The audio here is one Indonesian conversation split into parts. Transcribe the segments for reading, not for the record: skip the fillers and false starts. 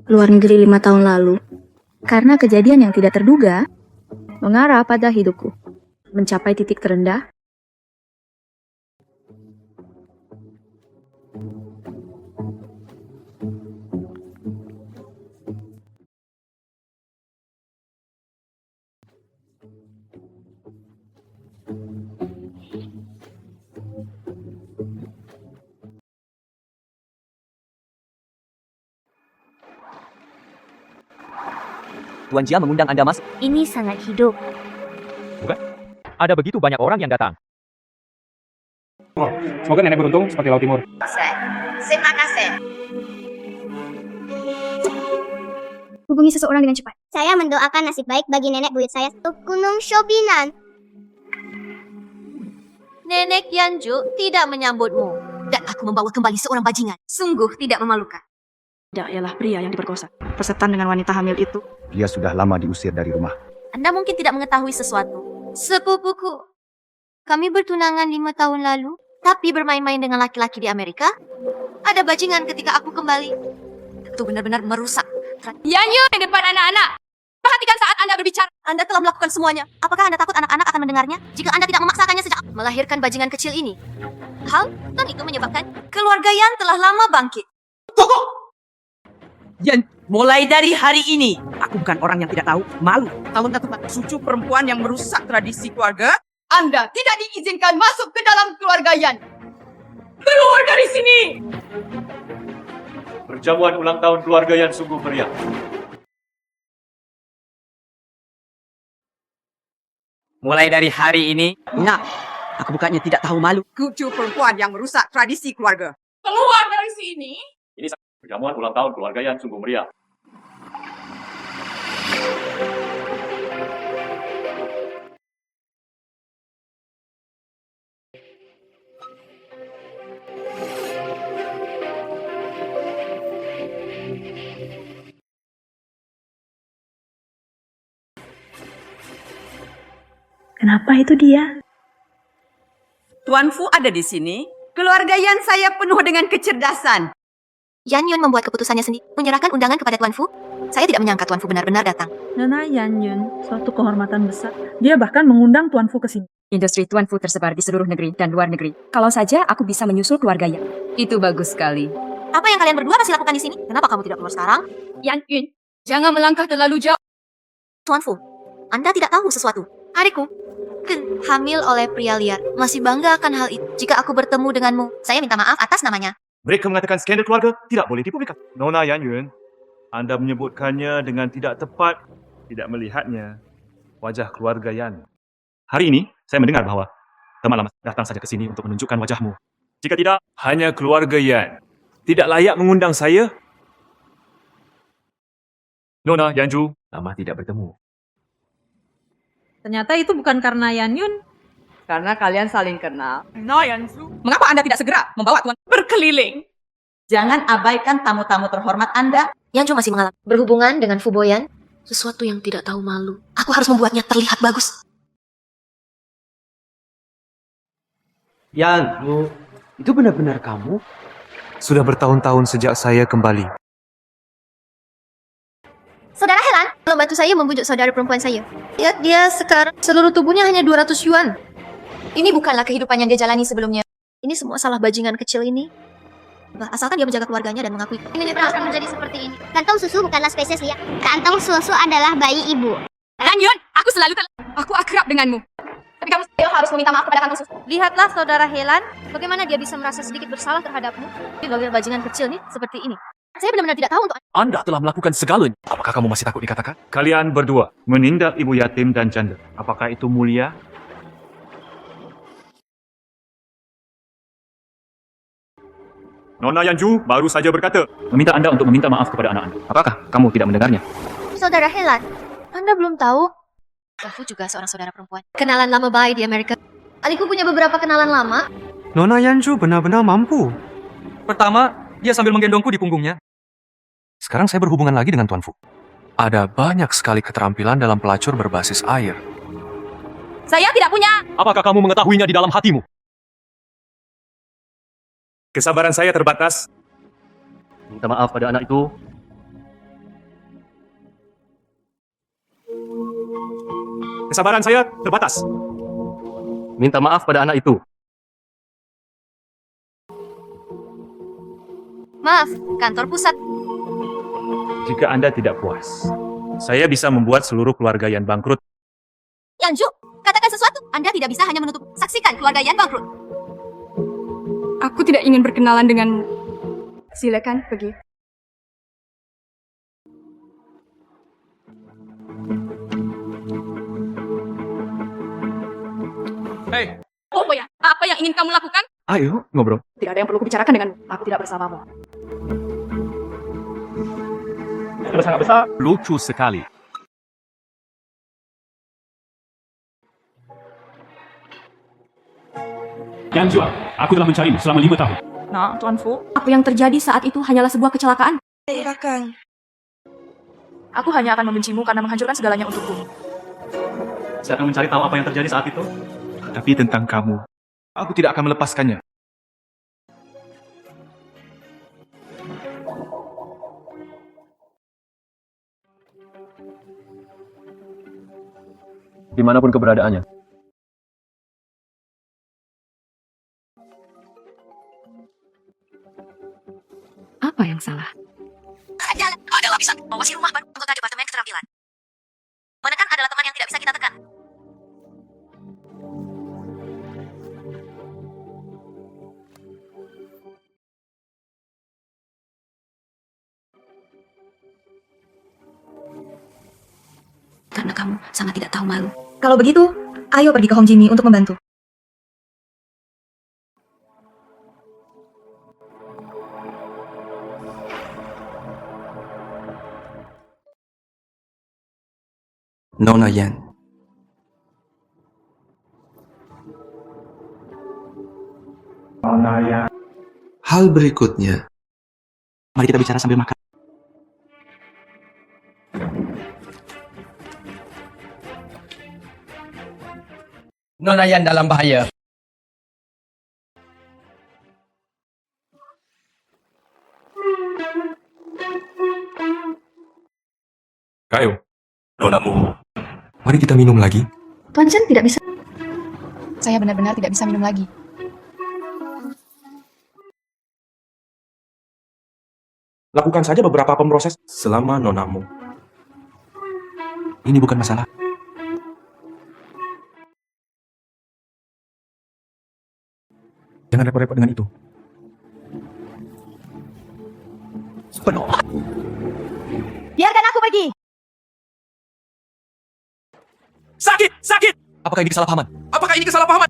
luar negeri 5 tahun lalu. Karena kejadian yang tidak terduga, mengarah pada hidupku. Mencapai titik terendah, Tuan Jia mengundang Anda masuk. Ini sangat hidup. Ada begitu banyak orang yang datang. Semoga nenek beruntung seperti Laut Timur. Terima kasih. hubungi seseorang dengan cepat. Saya mendoakan nasib baik bagi nenek buyut saya ke Gunung Shobinan. Nenek Yanju tidak menyambutmu. Dan aku membawa kembali seorang bajingan. Sungguh tidak memalukan. Tidak ialah pria yang diperkosa. Persetan dengan wanita hamil itu. Dia sudah lama diusir dari rumah. Anda mungkin tidak mengetahui sesuatu. Sepupuku, kami bertunangan 5 tahun lalu, tapi bermain-main dengan laki-laki di Amerika. Ada bajingan ketika aku kembali. Itu benar-benar merusak. Yanyu di depan anak-anak. Perhatikan saat Anda berbicara. Anda telah melakukan semuanya. Apakah Anda takut anak-anak akan mendengarnya? Jika Anda tidak memaksakannya sejak melahirkan bajingan kecil ini. Hal dan itu menyebabkan keluarga Yan telah lama bangkit. Yan, mulai dari hari ini, aku bukan orang yang tidak tahu malu. Tahun keempat, cucu perempuan yang merusak tradisi keluarga. Anda tidak diizinkan masuk ke dalam keluarga Yan. Keluar dari sini. Perjamuan ulang tahun keluarga yang sungguh meriah. Mulai dari hari ini, nah, aku bukannya tidak tahu malu. Cucu perempuan yang merusak tradisi keluarga. Keluar dari sini. Ini perjamuan ulang tahun keluarga yang sungguh meriah. Kenapa itu dia? Tuan Fu ada di sini. Keluarga Yan saya penuh dengan kecerdasan. Yan Yun membuat keputusannya sendiri, menyerahkan undangan kepada Tuan Fu. Saya tidak menyangka Tuan Fu benar-benar datang. Nona Yan Yun, suatu kehormatan besar. Dia bahkan mengundang Tuan Fu ke sini. Industri Tuan Fu tersebar di seluruh negeri dan luar negeri. Kalau saja aku bisa menyusul keluarga Yan. Itu bagus sekali. Apa yang kalian berdua masih lakukan di sini? Kenapa kamu tidak keluar sekarang? Yan Yun, jangan melangkah terlalu jauh. Tuan Fu, Anda tidak tahu sesuatu. Adikku, hamil oleh pria liar. Masih bangga akan hal itu. Jika aku bertemu denganmu, saya minta maaf atas namanya. Mereka mengatakan skandal keluarga tidak boleh dipublikkan. Nona Yan Yun, Anda menyebutkannya dengan tidak tepat, tidak melihatnya wajah keluarga Yan. Hari ini, saya mendengar bahwa teman lama datang saja ke sini untuk menunjukkan wajahmu. Jika tidak, hanya keluarga Yan. Tidak layak mengundang saya? Nona Yanju, lama tidak bertemu. Ternyata itu bukan karena Yan Yun. Karena kalian saling kenal. No, Yan Su. Mengapa Anda tidak segera membawa Tuan Berkeliling. Jangan abaikan tamu-tamu terhormat Anda. Yanju masih mengalami berhubungan dengan Fu Boyan, sesuatu yang tidak tahu malu. Aku harus membuatnya terlihat bagus. Yan, itu benar-benar kamu? Sudah bertahun-tahun sejak saya kembali. Saudara Helan, tolong bantu saya membujuk saudara perempuan saya. Lihat dia sekarang seluruh tubuhnya hanya 200 yuan. Ini bukanlah kehidupan yang dia jalani sebelumnya. Ini semua salah bajingan kecil ini. Asalkan dia menjaga keluarganya dan mengakui. Ini akan menjadi seperti ini. Kantong susu bukanlah spesies liar. Kantong susu adalah bayi ibu. Yan Yun, aku selalu aku akrab denganmu. Tapi kamu harus meminta maaf kepada kantong susu. Lihatlah saudara Helan, bagaimana dia bisa merasa sedikit bersalah terhadapmu. Dia logal bajingan kecil nih, seperti ini. Saya benar-benar tidak tahu untuk... Anda telah melakukan segalanya. Apakah kamu masih takut dikatakan? Kalian berdua menindak ibu yatim dan janda. Apakah itu mulia? Nona Yanju baru saja berkata, meminta Anda untuk meminta maaf kepada anak Anda. Apakah kamu tidak mendengarnya? Saudara Helan, Anda belum tahu? Aku juga seorang saudara perempuan. Kenalan lama bayi di Amerika. Adikku punya beberapa kenalan lama. Nona Yanju benar-benar mampu. Pertama, dia sambil menggendongku di punggungnya. Sekarang saya berhubungan lagi dengan Tuan Fu. Ada banyak sekali keterampilan dalam pelacur berbasis air. Saya tidak punya. Apakah kamu mengetahuinya di dalam hatimu? Kesabaran saya terbatas. Minta maaf pada anak itu. Kesabaran saya terbatas. Minta maaf pada anak itu. Maaf, kantor pusat. Jika Anda tidak puas, saya bisa membuat seluruh keluarga Yan bangkrut. Yanju, katakan sesuatu. Anda tidak bisa hanya menutup. Saksikan keluarga Yan bangkrut. Aku tidak ingin berkenalan denganmu. Silakan pergi. Hei, Oh ya, apa yang ingin kamu lakukan? ayo ngobrol. Tidak ada yang perlu kubicarakan denganmu. Aku tidak bersamamu. Sudah sangat besar. Lucu sekali. Yang jual, aku telah mencarimu selama 5 tahun. Nah, Tuan Fu, Apa yang terjadi saat itu hanyalah sebuah kecelakaan. Kakang. aku hanya akan membencimu karena menghancurkan segalanya untukku. Saya akan mencari tahu apa yang terjadi saat itu. Tapi tentang kamu, aku tidak akan melepaskannya. Dimanapun keberadaannya. Apa yang salah? Ada lapisan mengawasi rumah baru anggota Departemen Keterampilan. Menekan adalah teman yang tidak bisa kita tekan. Karena kamu sangat tidak tahu malu. Kalau begitu, ayo pergi ke Hong Jimmy untuk membantu. Nona Yan. Hal berikutnya. Mari kita bicara sambil makan. Nona Yan dalam bahaya. Kayo, nonamu. Mari kita minum lagi. Tuan Chen tidak bisa. Saya benar-benar tidak bisa minum lagi. Lakukan saja beberapa pemroses. Selama nonamu. Ini bukan masalah. Jangan repot-repot dengan itu. Penuh. Biarkan aku pergi. Sakit! Sakit! Apakah ini kesalahpahaman? Apakah ini kesalahpahaman?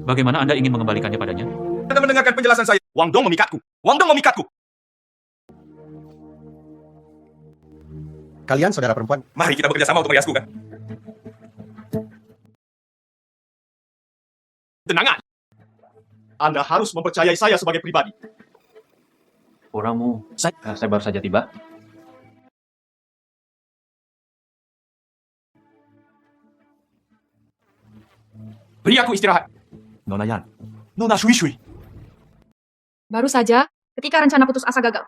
Bagaimana Anda ingin mengembalikannya padanya? Anda mendengarkan penjelasan saya. Wang Dong memikatku. Wang Dong memikatku. Kalian saudara perempuan. Mari kita bekerja sama untuk meriasku, kan? Tenangan. Anda harus mempercayai saya sebagai pribadi. Orangmu. Saya baru saja tiba. Beri aku istirahat. Nona Yan, Nona Shui Shui. Baru saja ketika rencana putus asa gagal.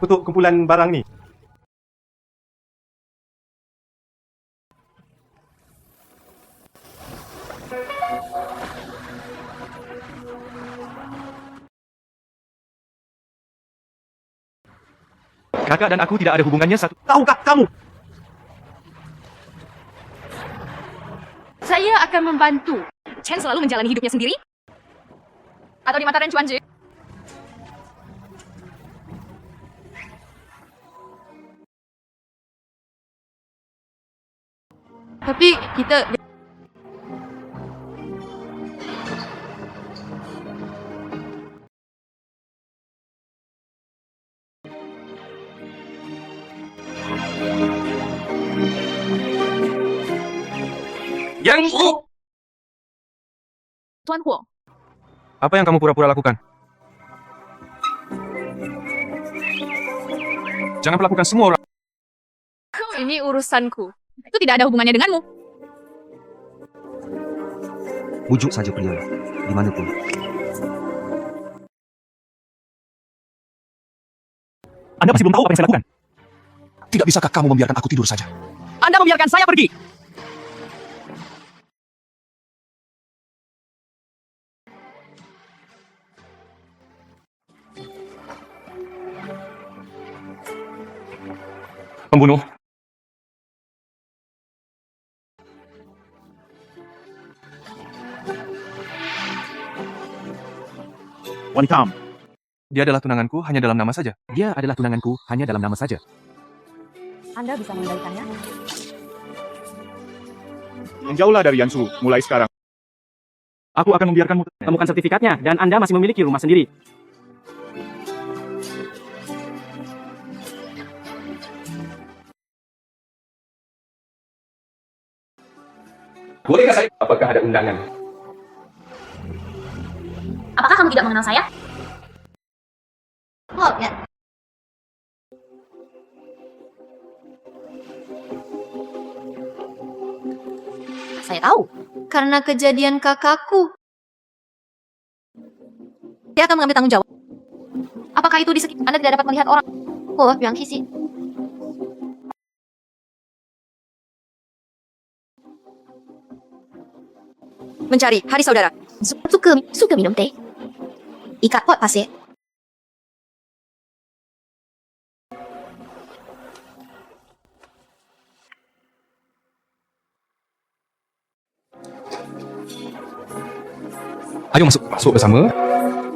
Untuk kumpulan barang ni. Kakak dan aku tidak ada hubungannya satu. Tahukah kamu? Saya akan membantu. Chen selalu menjalani hidupnya sendiri? Atau di mata Ren Chuanji? Tapi kita... Yang Tuan Huo, Apa yang kamu pura-pura lakukan? Jangan perlakukan semua orang. ini urusanku. Itu tidak ada hubungannya denganmu. bujuk saja pria, dimanapun. Anda masih belum tahu apa yang saya lakukan. Tidak bisakah kamu membiarkan aku tidur saja? Anda membiarkan saya pergi. Pembunuh. Wanita. Dia adalah tunanganku hanya dalam nama saja. Dia adalah tunanganku hanya dalam nama saja. Anda bisa mengendalikannya? Menjauhlah dari Yansu mulai sekarang. Aku akan membiarkanmu Temukan sertifikatnya dan Anda masih memiliki rumah sendiri. Bolehkah saya? Apakah ada undangan? Apakah kamu tidak mengenal saya? Oh, ya. Saya tahu. Karena kejadian kakakku. Dia akan mengambil tanggung jawab. Apakah itu di sekitar Anda tidak dapat melihat orang? Oh, bilang sih. Mencari hari saudara. Suka minum teh. Ikat pot pasir. Ayo masuk bersama.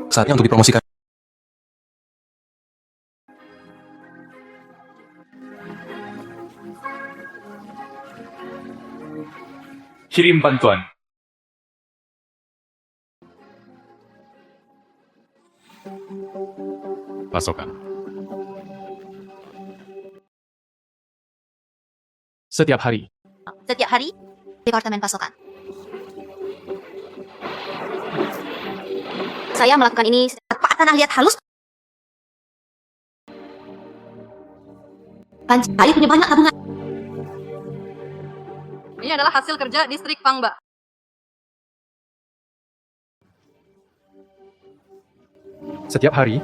Saatnya untuk dipromosikan. Kirim bantuan. Pasokan. Setiap hari. Setiap hari, Departemen Pasokan. Saya melakukan ini Pak Tanah lihat halus. Panci Ali punya banyak tabungan. Ini adalah hasil kerja distrik Pangba. Setiap hari,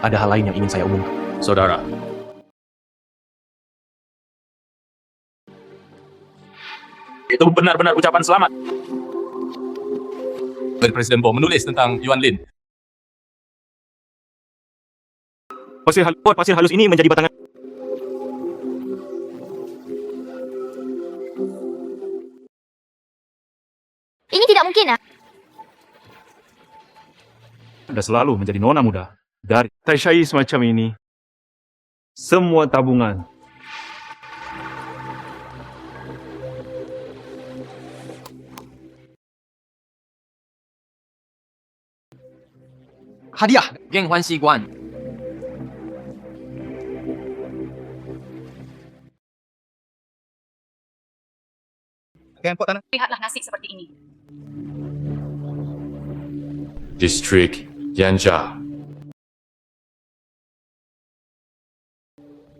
ada hal lain yang ingin saya umumkan. Saudara, Itu benar-benar ucapan selamat. Dari Presiden Bo menulis tentang Yuan Lin. Pasir halus ini menjadi batangan. Ini tidak mungkin, ah. Anda selalu menjadi nona muda. Dari Taishai semacam ini, semua tabungan Hadiah Geng Huan Si Guan. Lihatlah nasi seperti ini. Distrik Yanja.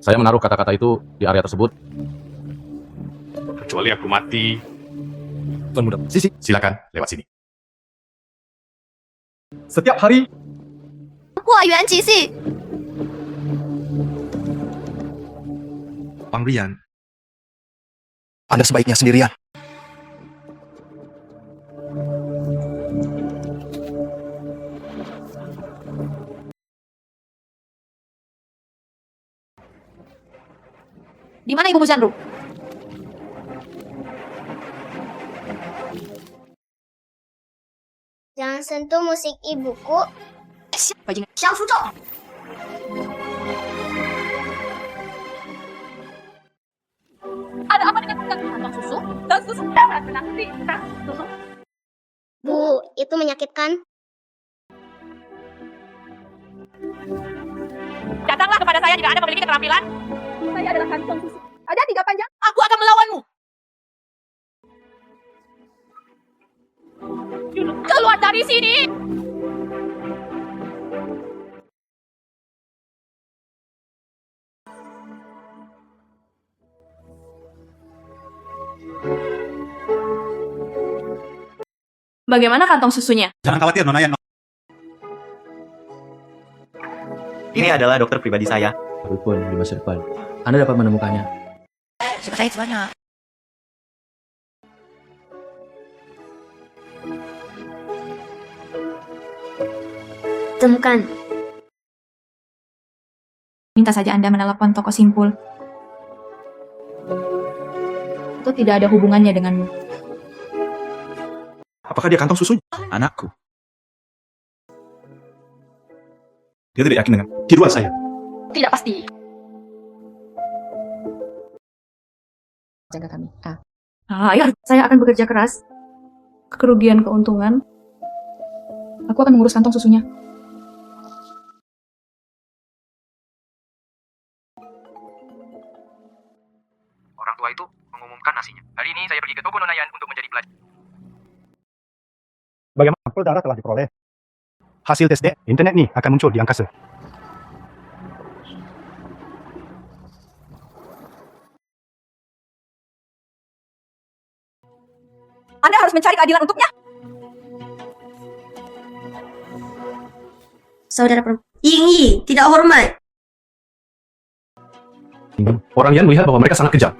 Saya menaruh kata-kata itu di area tersebut. Kecuali aku mati. Tuan Muda, silakan lewat sini. setiap hari. Wah, Yuan Qi sih. Pang Rian, Anda sebaiknya sendirian. Di mana Ibu Muzanru? Jangan sentuh musik ibuku. Bajingan. Xiao Shu Zhou. Ada apa dengan kantong susu? Dan susu dapat nanti. Susu. Bu, itu menyakitkan. Datanglah kepada saya jika Anda memiliki keterampilan. Saya adalah kantong susu. Ada 3 panjang. Aku akan melawanmu. Keluar dari sini. Bagaimana kantong susunya? Jangan khawatir, Nona Yan. Ini adalah dokter pribadi saya. Walaupun di masa depan, Anda dapat menemukannya. Suka saya banyak. Temukan. Minta saja Anda menelepon toko simpul. Itu tidak ada hubungannya denganmu. Apakah dia kantong susunya? Anakku. Dia tidak yakin dengan tiruan saya. Tidak pasti. Jaga kami. Ya, saya akan bekerja keras. Kerugian keuntungan. Aku akan mengurus kantong susunya. Orang tua itu mengumumkan hasilnya. Hari ini saya pergi ke toko Nona Yan untuk menjadi pelajar. Bagaimana sampel darah telah diperoleh? Hasil tes internet nih akan muncul di angkasa. Anda harus mencari keadilan untuknya. Saudara perempuan. Yingyi, tidak hormat. Orang Yan melihat bahwa mereka sangat kejam.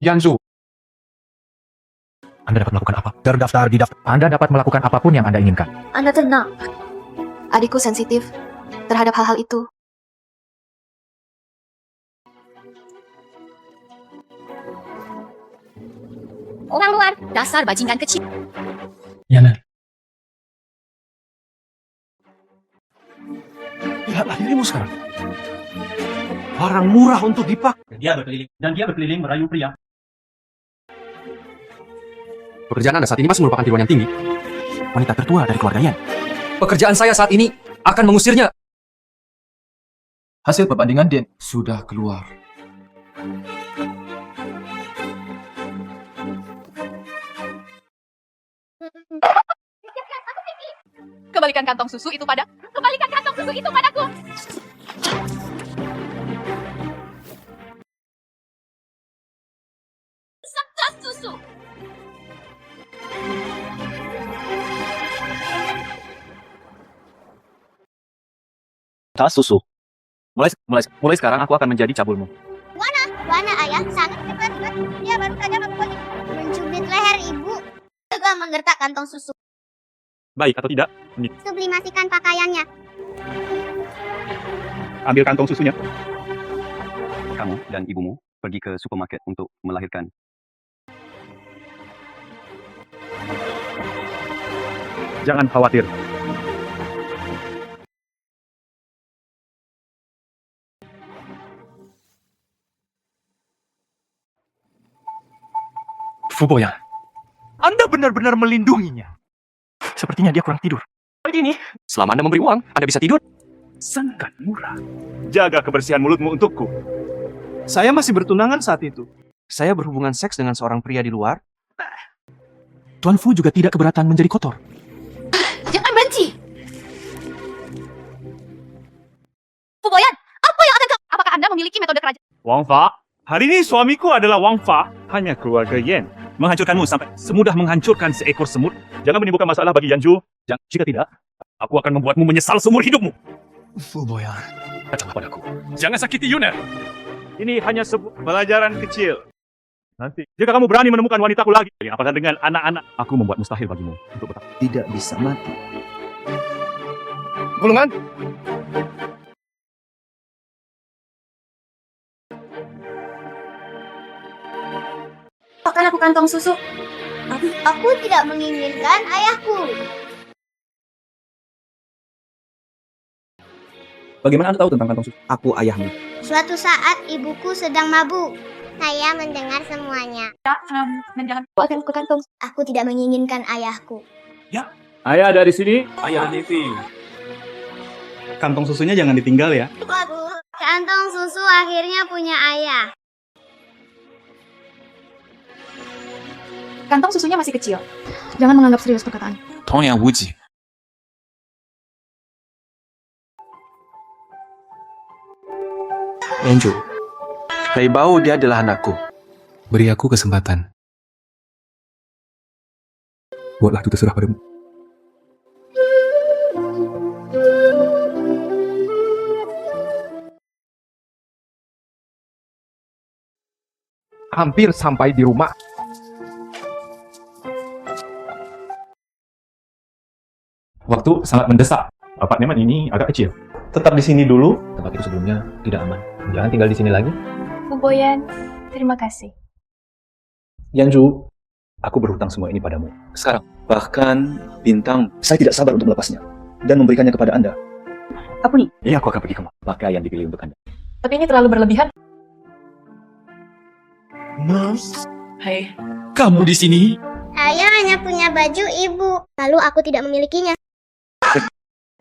Yanzu, Anda dapat melakukan apa? terdaftar di daftar. Anda dapat melakukan apapun yang Anda inginkan. Anda tenang. Adikku sensitif terhadap hal-hal itu. Orang luar. Dasar bajingan kecil. Yana. Lihatlah dirimu sekarang. Barang murah untuk dipakai. Dan dia berkeliling merayu pria. Pekerjaan Anda saat ini masih merupakan tiruan yang tinggi. Wanita tertua dari keluarga Yan. Pekerjaan saya saat ini akan mengusirnya. Hasil perbandingan DNA sudah keluar. Kembalikan kantong susu itu pada. Kembalikan kantong susu itu padaku. Sekas susu. Tas susu. Mulai sekarang aku akan menjadi cabulmu. Wana ayah sangat cepat. Dia baru saja mencubit leher ibu. Juga menggertak kantong susu. Baik atau tidak? Sublimasikan pakaiannya. Ambil kantong susunya. Kamu dan ibumu pergi ke supermarket untuk melahirkan. Jangan khawatir. Fuboyan, Anda benar-benar melindunginya. Sepertinya dia kurang tidur. ini, selama Anda memberi uang, Anda bisa tidur. Sangat murah. Jaga kebersihan mulutmu untukku. Saya masih bertunangan saat itu. Saya berhubungan seks dengan seorang pria di luar. Tuan Fu juga tidak keberatan menjadi kotor. Jangan benci. Fuboyan, apa yang akan kamu... Apakah Anda memiliki metode kerajaan? Wang Fa, hari ini suamiku adalah Wang Fa. Hanya keluarga Yan. Menghancurkanmu sampai semudah menghancurkan seekor semut. Jangan menimbulkan masalah bagi Yanju. Jika tidak, aku akan membuatmu menyesal seumur hidupmu. Fuboyan, datanglah padaku. Jangan sakiti Yuna. Ini hanya sebuah pelajaran kecil. Nanti, jika kamu berani menemukan wanitaku lagi, apakah dengan anak-anak, aku membuat mustahil bagimu untuk bertahan. Tidak bisa mati. Gulungan. Akan aku kantong susu. Aku tidak menginginkan ayahku. Bagaimana Anda tahu tentang kantong susu? Aku ayahmu. Suatu saat ibuku sedang mabuk. Saya mendengar semuanya. Jangan akan ke kantong. Aku tidak menginginkan ayahku. Ayah dari sini. Ayah TV. Kantong susunya jangan ditinggal ya. Kantong susu akhirnya punya ayah. Kantong susunya masih kecil. Jangan menganggap serius perkataan. Tongya Wuji. Enju, Heibao dia adalah anakku. Beri aku kesempatan. Buatlah itu terserah padamu. hampir sampai di rumah. Waktu sangat mendesak. Apartemen ini agak kecil. Tetap di sini dulu. Tempat itu sebelumnya tidak aman. Jangan tinggal di sini lagi. Bu Boyan, terima kasih. Yanju, aku berhutang semua ini padamu. Sekarang. Bahkan bintang, saya tidak sabar untuk melepasnya dan memberikannya kepada Anda. Apa nih? Iya, aku akan pergi ke pakaian dipilih untuk Anda. Tapi ini terlalu berlebihan. Mas, Hai. kamu di sini? Ayah hanya punya baju ibu, lalu aku tidak memilikinya.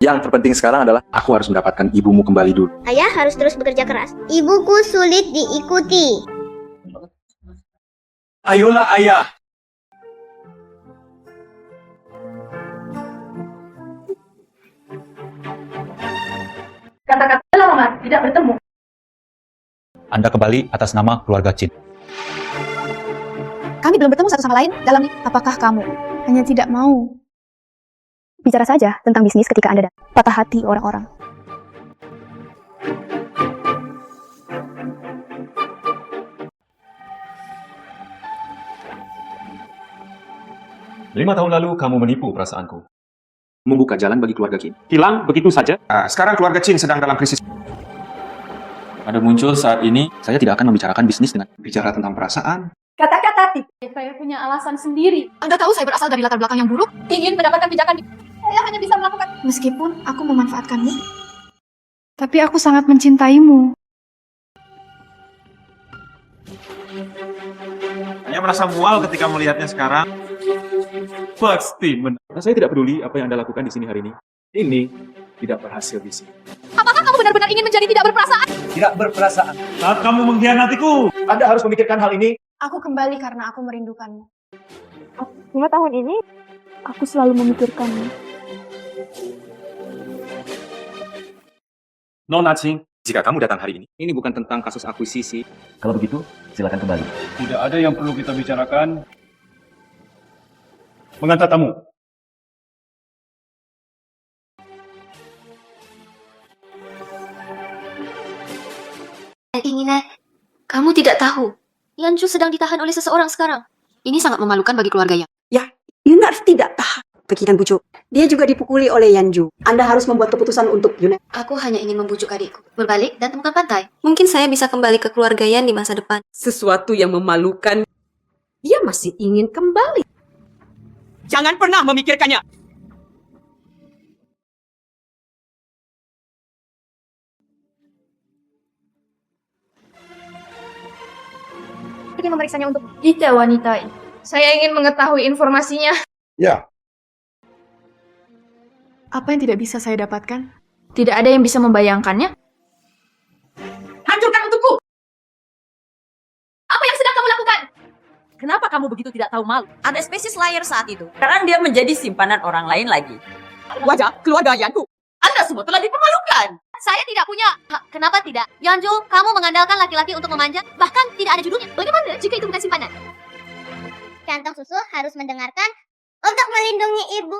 Yang terpenting sekarang adalah aku harus mendapatkan ibumu kembali dulu. Ayah harus terus bekerja keras. Ibuku sulit diikuti. Ayolah ayah. Kata-kata lama tidak bertemu. Anda kembali atas nama keluarga Chin. Kami belum bertemu satu sama lain dalam apakah kamu hanya tidak mau bicara saja tentang bisnis ketika Anda patah hati orang-orang. Lima tahun lalu kamu menipu perasaanku. Membuka jalan bagi keluarga Chin. Hilang begitu saja. Sekarang keluarga Chin sedang dalam krisis. Anda muncul saat ini, saya tidak akan membicarakan bisnis dengan bicara tentang perasaan. Kata-kata tip. Saya punya alasan sendiri. Anda tahu saya berasal dari latar belakang yang buruk? Ingin mendapatkan pijakan. Saya hanya bisa melakukan. Meskipun aku memanfaatkanmu, Tapi aku sangat mencintaimu. Hanya merasa mual ketika melihatnya sekarang. Pasti Saya tidak peduli apa yang Anda lakukan di sini hari ini. Ini tidak berhasil di sini. Apakah kamu benar-benar ingin menjadi tidak berperasaan? Tidak berperasaan. saat kamu mengkhianatiku. Anda harus memikirkan hal ini. aku kembali karena aku merindukanmu. 5 tahun ini, aku selalu memikirkanmu. Nona Chin, Jika kamu datang hari ini bukan tentang kasus akuisisi. Kalau begitu, silakan kembali. tidak ada yang perlu kita bicarakan. Mengantar tamu. Inginnya, kamu tidak tahu. Yanju sedang ditahan oleh seseorang sekarang. Ini sangat memalukan bagi keluarganya. Ya, Yunar tidak tahan. Pikiran bujuk. Dia juga dipukuli oleh Yanju. Anda harus membuat keputusan untuk Yunar. Aku hanya ingin membujuk adikku. Berbalik dan temukan pantai. Mungkin saya bisa kembali ke keluarga Yan di masa depan. Sesuatu yang memalukan. Dia masih ingin kembali. Jangan pernah memikirkannya. Ingin memeriksanya untuk Kita wanita ini. Saya ingin mengetahui informasinya. Ya. Apa yang tidak bisa saya dapatkan? Tidak ada yang bisa membayangkannya? Hancurkan untukku! Apa yang sedang kamu lakukan? Kenapa kamu begitu tidak tahu malu? Ada spesies liar saat itu. Sekarang dia menjadi simpanan orang lain lagi. Wajah keluarga Yanku. Anda semua telah dipermalukan. Saya tidak punya. Kenapa tidak? Yanju, kamu mengandalkan laki-laki untuk memanja. Bahkan tidak ada judulnya. Bagaimana jika itu bukan simpanan? Kantong susu harus mendengarkan untuk melindungi ibu.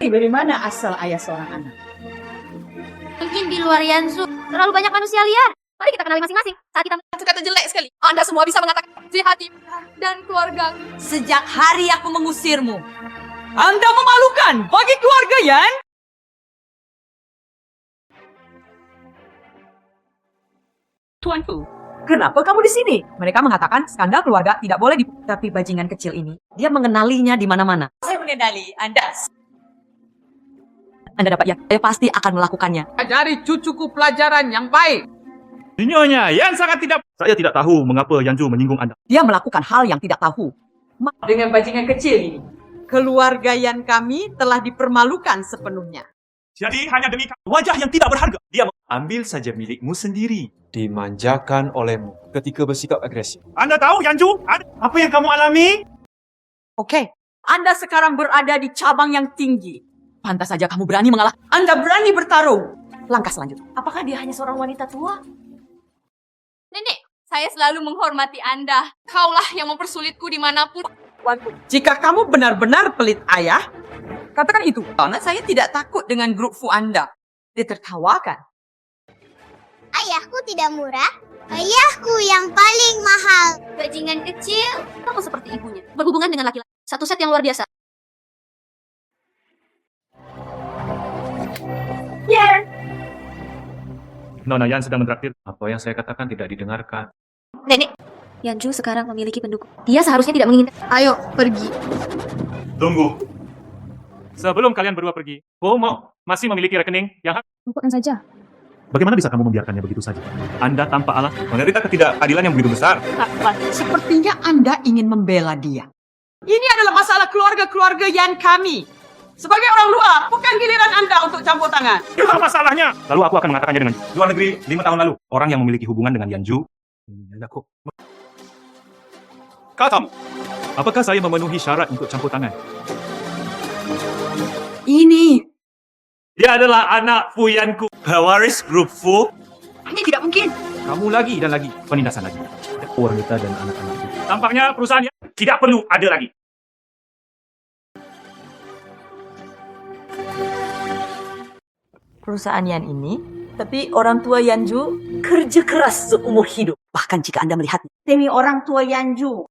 Dari mana asal ayah seorang anak? Mungkin di luar Yanzu. Terlalu banyak manusia liar. Mari kita kenali masing-masing. Saat kita Kata jelek sekali. Anda semua bisa mengatakan hati dan keluarga. Sejak hari aku mengusirmu, Anda memalukan bagi keluarga Yan. Tuanku, kenapa kamu di sini? Mereka mengatakan skandal keluarga tidak boleh tapi bajingan kecil ini, dia mengenalinya di mana-mana. Saya mengenali Anda. Anda dapat ya, saya pasti akan melakukannya. Ajari cucuku pelajaran yang baik. Nyonya, yang sangat tidak... Saya tidak tahu mengapa Yanju menyinggung Anda. Dia melakukan hal yang tidak tahu. Dengan bajingan kecil ini, keluarga Yan kami telah dipermalukan sepenuhnya. Jadi hanya demi wajah yang tidak berharga. Dia ambil saja milikmu sendiri. Dimanjakan olehmu ketika bersikap agresif. Anda tahu Yanju? Apa yang kamu alami? Oke, Anda sekarang berada di cabang yang tinggi. Pantas saja kamu berani mengalah. Anda berani bertarung. Langkah selanjutnya. Apakah dia hanya seorang wanita tua? Nenek, saya selalu menghormati Anda. Kaulah yang mempersulitku dimanapun. Jika kamu benar-benar pelit ayah, katakan itu. Karena saya tidak takut dengan grup Fu Anda. Ditertawakan. Ayahku tidak murah, Ayahku yang paling mahal. Bajingan kecil. Kamu seperti ibunya. Berhubungan dengan laki-laki. Satu set yang luar biasa. Nona Yan sedang mentraktir. Apa yang saya katakan tidak didengarkan. Nenek. Yanju sekarang memiliki pendukung. Dia seharusnya tidak menginginkan. Ayo, pergi. Tunggu. Sebelum kalian berdua pergi, Bomo masih memiliki rekening yang Lupakan saja. Bagaimana bisa kamu membiarkannya begitu saja? Anda tanpa Allah menderita ketidakadilan yang begitu besar. Sepertinya Anda ingin membela dia. Ini adalah masalah keluarga-keluarga Yan kami. Sebagai orang luar, bukan giliran Anda untuk campur tangan. Apa masalahnya? Lalu aku akan mengatakannya dengan luar negeri 5 tahun lalu. Orang yang memiliki hubungan dengan Yanju. Katamu, apakah saya memenuhi syarat untuk campur tangan? Ini. Dia adalah anak Fuyanku. Pewaris grup Fu. Ini tidak mungkin. Kamu lagi dan lagi. Penindasan lagi. Wanita dan anak-anak. Tampaknya perusahaannya tidak perlu ada lagi. Perusahaan Yan ini, tapi orang tua Yanju kerja keras seumur hidup. Bahkan jika Anda melihatnya. Demi orang tua Yanju.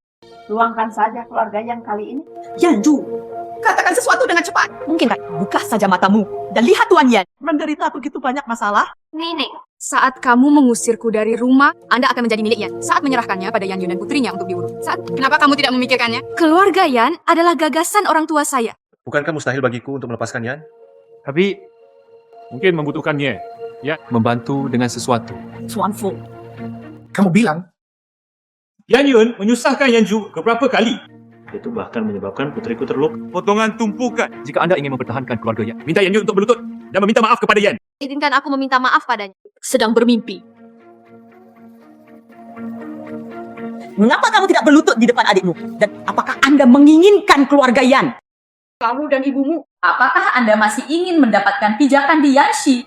Luangkan saja keluarga yang kali ini. Yanju, katakan sesuatu dengan cepat. Mungkin kan? Buka saja matamu dan lihat Tuan Yan. Menderita begitu banyak masalah. Nenek. Saat kamu mengusirku dari rumah, Anda akan menjadi milik Yan. Saat menyerahkannya pada Yan Yun dan putrinya untuk diurus. Kenapa kamu tidak memikirkannya? Keluarga Yan adalah gagasan orang tua saya. Bukankah mustahil bagiku untuk melepaskan Yan? Tapi mungkin membutuhkannya. Ya, Membantu dengan sesuatu. Tuan Fu. Kamu bilang Yan Yun menyusahkan Yanju beberapa kali. Itu bahkan menyebabkan putriku terluka. Potongan tumpukan. Jika Anda ingin mempertahankan keluarga Yan, Minta Yan Yun untuk berlutut dan meminta maaf kepada Yan. Izinkan aku meminta maaf padanya. Sedang bermimpi. Mengapa kamu tidak berlutut di depan adikmu? Dan apakah Anda menginginkan keluarga Yan? Kamu dan ibumu. Apakah Anda masih ingin mendapatkan pijakan di Yanxi?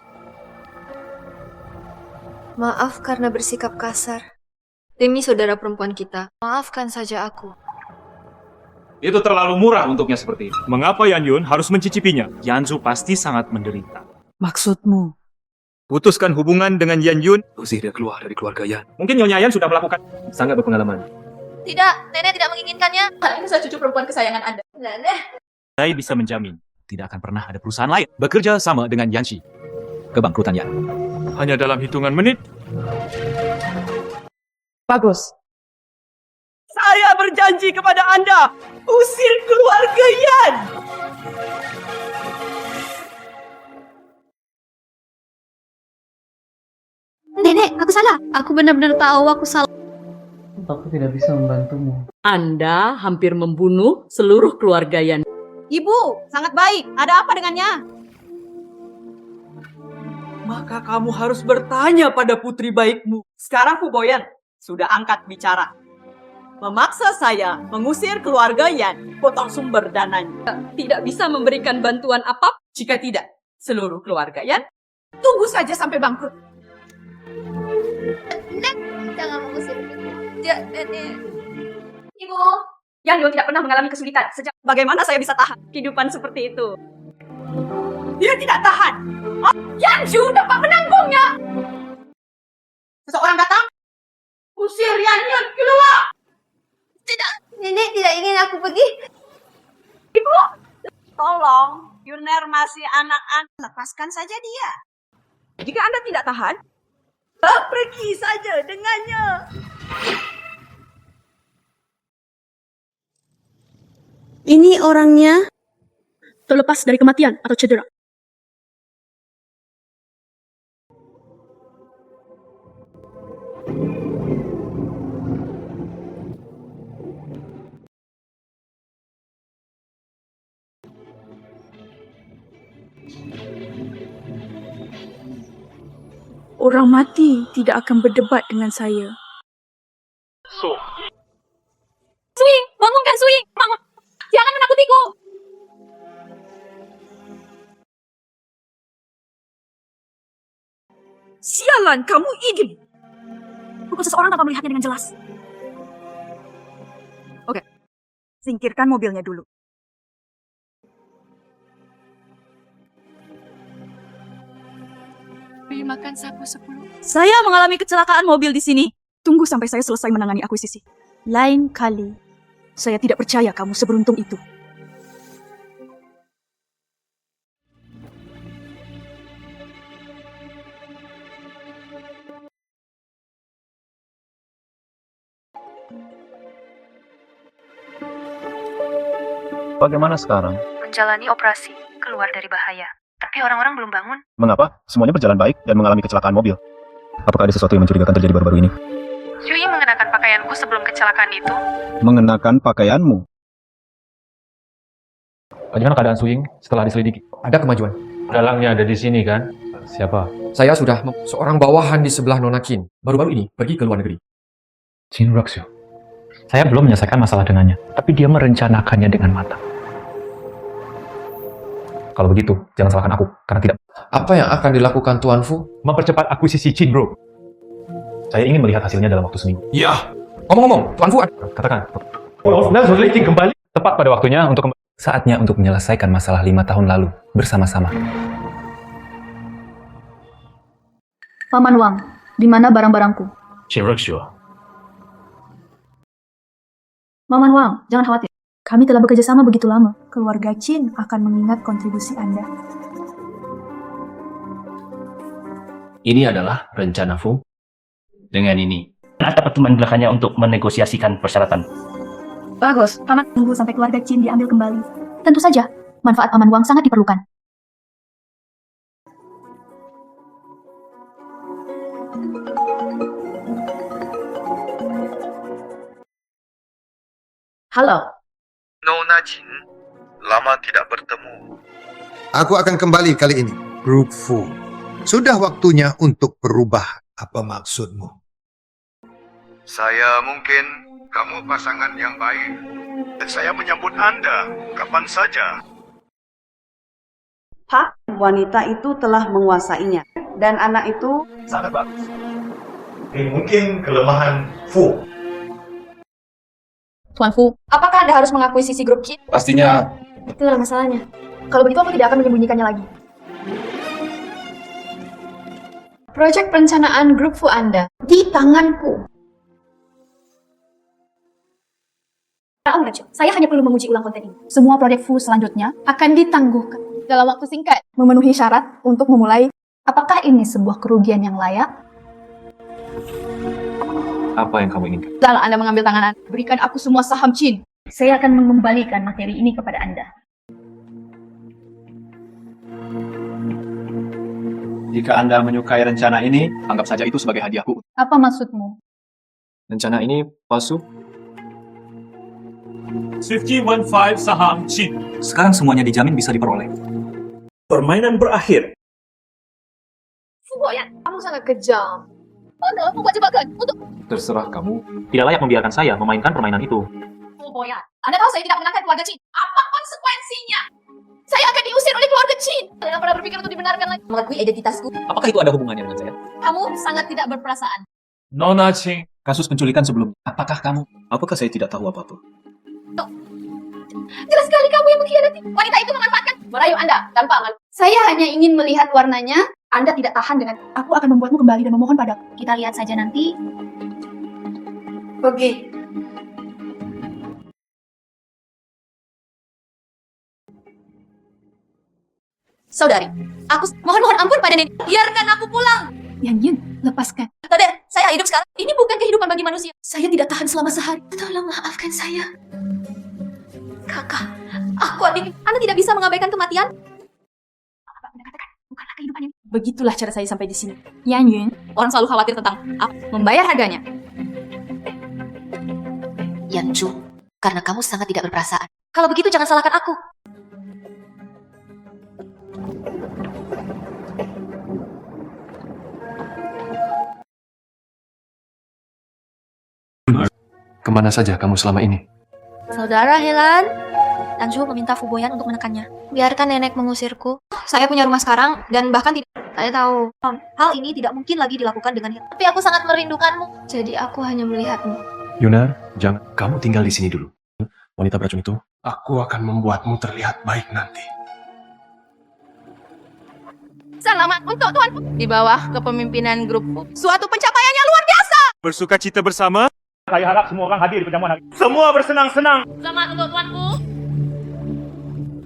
Maaf karena bersikap kasar. Demi saudara perempuan kita, maafkan saja aku. Itu terlalu murah untuknya seperti itu. Mengapa Yan Yun harus mencicipinya? Yanju pasti sangat menderita. Maksudmu? Putuskan hubungan dengan Yan Yun. usir dia keluar dari keluarga Yan. Mungkin Nyonya Yan sudah melakukan. Sangat berpengalaman. Tidak, nenek tidak menginginkannya. Ini saya cucu perempuan kesayangan Anda. Nenek. Saya bisa menjamin, tidak akan pernah ada perusahaan lain bekerja sama dengan Yanxi. Kebangkrutan Yan. Hanya dalam hitungan menit. Bagus. Saya berjanji kepada Anda, usir keluarga Yan. Nenek, aku salah. Aku benar-benar tahu aku salah. Aku tidak bisa membantumu. Anda hampir membunuh seluruh keluarga Yan. Ibu, sangat baik. Ada apa dengannya? Maka kamu harus bertanya pada putri baikmu. Sekarang Fu Boyan sudah angkat bicara. Memaksa saya mengusir keluarga Yan, potong sumber dananya. Tidak bisa memberikan bantuan apa jika tidak. Seluruh keluarga Yan, tunggu saja sampai bangkrut. Nek, jangan mengusir. Nenek. Ibu, Yan Yun tidak pernah mengalami kesulitan sejak Bagaimana saya bisa tahan kehidupan seperti itu? Dia tidak tahan. Yanju dapat menanggungnya. Seseorang datang? Usir Yan Yun keluar. Tidak, nenek tidak ingin aku pergi. Ibu, tolong. Yuner masih anak-anak. Lepaskan saja dia. Jika Anda tidak tahan, pergi saja dengannya. Ini orangnya terlepas dari kematian atau cedera. Orang mati tidak akan berdebat dengan saya. Swing, bangunkan Swing, bangun. Jangan menakutiku. Sialan, kamu ingin pukul seseorang tanpa melihatnya dengan jelas. Oke, singkirkan mobilnya dulu. Beri makan sapu 10. Saya mengalami kecelakaan mobil di sini. Tunggu sampai saya selesai menangani akuisisi. Lain kali, saya tidak percaya kamu seberuntung itu. Bagaimana sekarang? Menjalani operasi, keluar dari bahaya. Tapi orang-orang belum bangun. Mengapa? Semuanya berjalan baik dan mengalami kecelakaan mobil. Apakah ada sesuatu yang mencurigakan terjadi baru-baru ini? Yui mengenakan pakaianku sebelum kecelakaan itu. Mengenakan pakaianmu? Bagaimana keadaan Suying setelah diselidiki? Ada kemajuan. Dalangnya ada di sini kan? Siapa? Saya sudah seorang bawahan di sebelah Nona Qin. Baru-baru ini pergi ke luar negeri. Qin Roxio. Saya belum menyelesaikan masalah dengannya, tapi dia merencanakannya dengan matang. Kalau begitu, jangan salahkan aku, karena tidak. Apa yang akan dilakukan Tuan Fu? Mempercepat akuisisi Qin, bro. Saya ingin melihat hasilnya dalam waktu seminggu. Ya. Ngomong-ngomong, Tuan Fu katakan. Kembali. Tepat pada waktunya untuk kembali. Saatnya untuk menyelesaikan masalah 5 tahun lalu bersama-sama. Paman Wang, di mana barang-barangku? Qin Roxio. Paman Wang, jangan khawatir. Kami telah bekerja sama begitu lama. Keluarga Qin akan mengingat kontribusi Anda. Ini adalah rencana Fu. Dengan ini, ada pertemuan belakangnya untuk menegosiasikan persyaratan. Bagus, Paman. Tunggu sampai keluarga Qin diambil kembali. Tentu saja, manfaat Paman Wang sangat diperlukan. Halo. Nona Qin, lama tidak bertemu. Aku akan kembali kali ini. Grup Fu. Sudah waktunya untuk berubah. Apa maksudmu? Saya mungkin kamu pasangan yang baik. Dan saya menyambut Anda kapan saja. Pak, wanita itu telah menguasainya. Dan anak itu sangat bagus. Ini mungkin kelemahan Fu. Tuan Fu, apakah Anda harus mengakui sisi grup Qin? Pastinya. Itulah masalahnya. Kalau begitu aku tidak akan menyembunyikannya lagi. Proyek perencanaan grup Fu Anda di tanganku. Om Rachel, saya hanya perlu menguji ulang konten ini. Semua proyek Fu selanjutnya Akan ditangguhkan dalam waktu singkat. memenuhi syarat untuk memulai. Apakah ini sebuah kerugian yang layak? Apa yang kamu inginkan? Dalam Anda mengambil tangan Anda, berikan aku semua saham Qin. Saya akan mengembalikan materi ini kepada Anda. Jika Anda menyukai rencana ini, anggap saja itu sebagai hadiahku. Apa maksudmu? Rencana ini palsu. 50-15 saham Qin. Sekarang semuanya dijamin bisa diperoleh. Permainan berakhir. Fu Boyan, kamu sangat kejam. Anda membuat jebakan untuk Terserah kamu. Tidak layak membiarkan saya memainkan permainan itu. Fu Boyan. Anda tahu saya tidak menyenangkan keluarga Qin. Apa konsekuensinya? Saya akan diusir oleh keluarga Qin. Saya tidak pernah berpikir untuk dibenarkan lagi. Mengakui identitasku. Apakah itu ada hubungannya dengan saya? Kamu sangat tidak berperasaan. Nona Qin. Kasus penculikan sebelumnya. Apakah kamu? Apakah saya tidak tahu apa-apa? Jelas sekali kamu yang mengkhianati. Wanita itu memanfaatkan, merayu Anda tanpa malu. Saya hanya ingin melihat warnanya. Anda tidak tahan dengan. Aku akan membuatmu kembali dan memohon padaku. Kita lihat saja nanti. Oke. Saudari, aku mohon ampun pada Nenek. Biarkan aku pulang. Yang Yun, lepaskan. Saudara, saya hidup sekarang. Ini bukan kehidupan bagi manusia. Saya tidak tahan selama sehari. Tolong maafkan saya. Kakak, aku adik. Anda tidak bisa mengabaikan kematian. Apa Anda katakan? Bukanlah kehidupan ini. Begitulah cara saya sampai di sini. Yan Yun, orang selalu khawatir tentang aku membayar harganya. Yan Chu, karena kamu sangat tidak berperasaan. Kalau begitu jangan salahkan aku. Kemana saja kamu selama ini? Saudara Helan, Tanju meminta Fu Boyan untuk menekannya. Biarkan nenek mengusirku. Saya punya rumah sekarang dan bahkan tidak. Saya tahu hal ini tidak mungkin lagi dilakukan dengan Helan. Tapi aku sangat merindukanmu. Jadi aku hanya melihatmu. Yunar, jangan. Kamu tinggal di sini dulu. Wanita beracun itu, aku akan membuatmu terlihat baik nanti. Selamat untuk Tuan Fu. Di bawah kepemimpinan grup Fu, suatu pencapaian yang luar biasa. Bersuka cita bersama. Saya harap semua orang hadir di perjamuan hari. Semua bersenang-senang. Selamat untuk tuanku.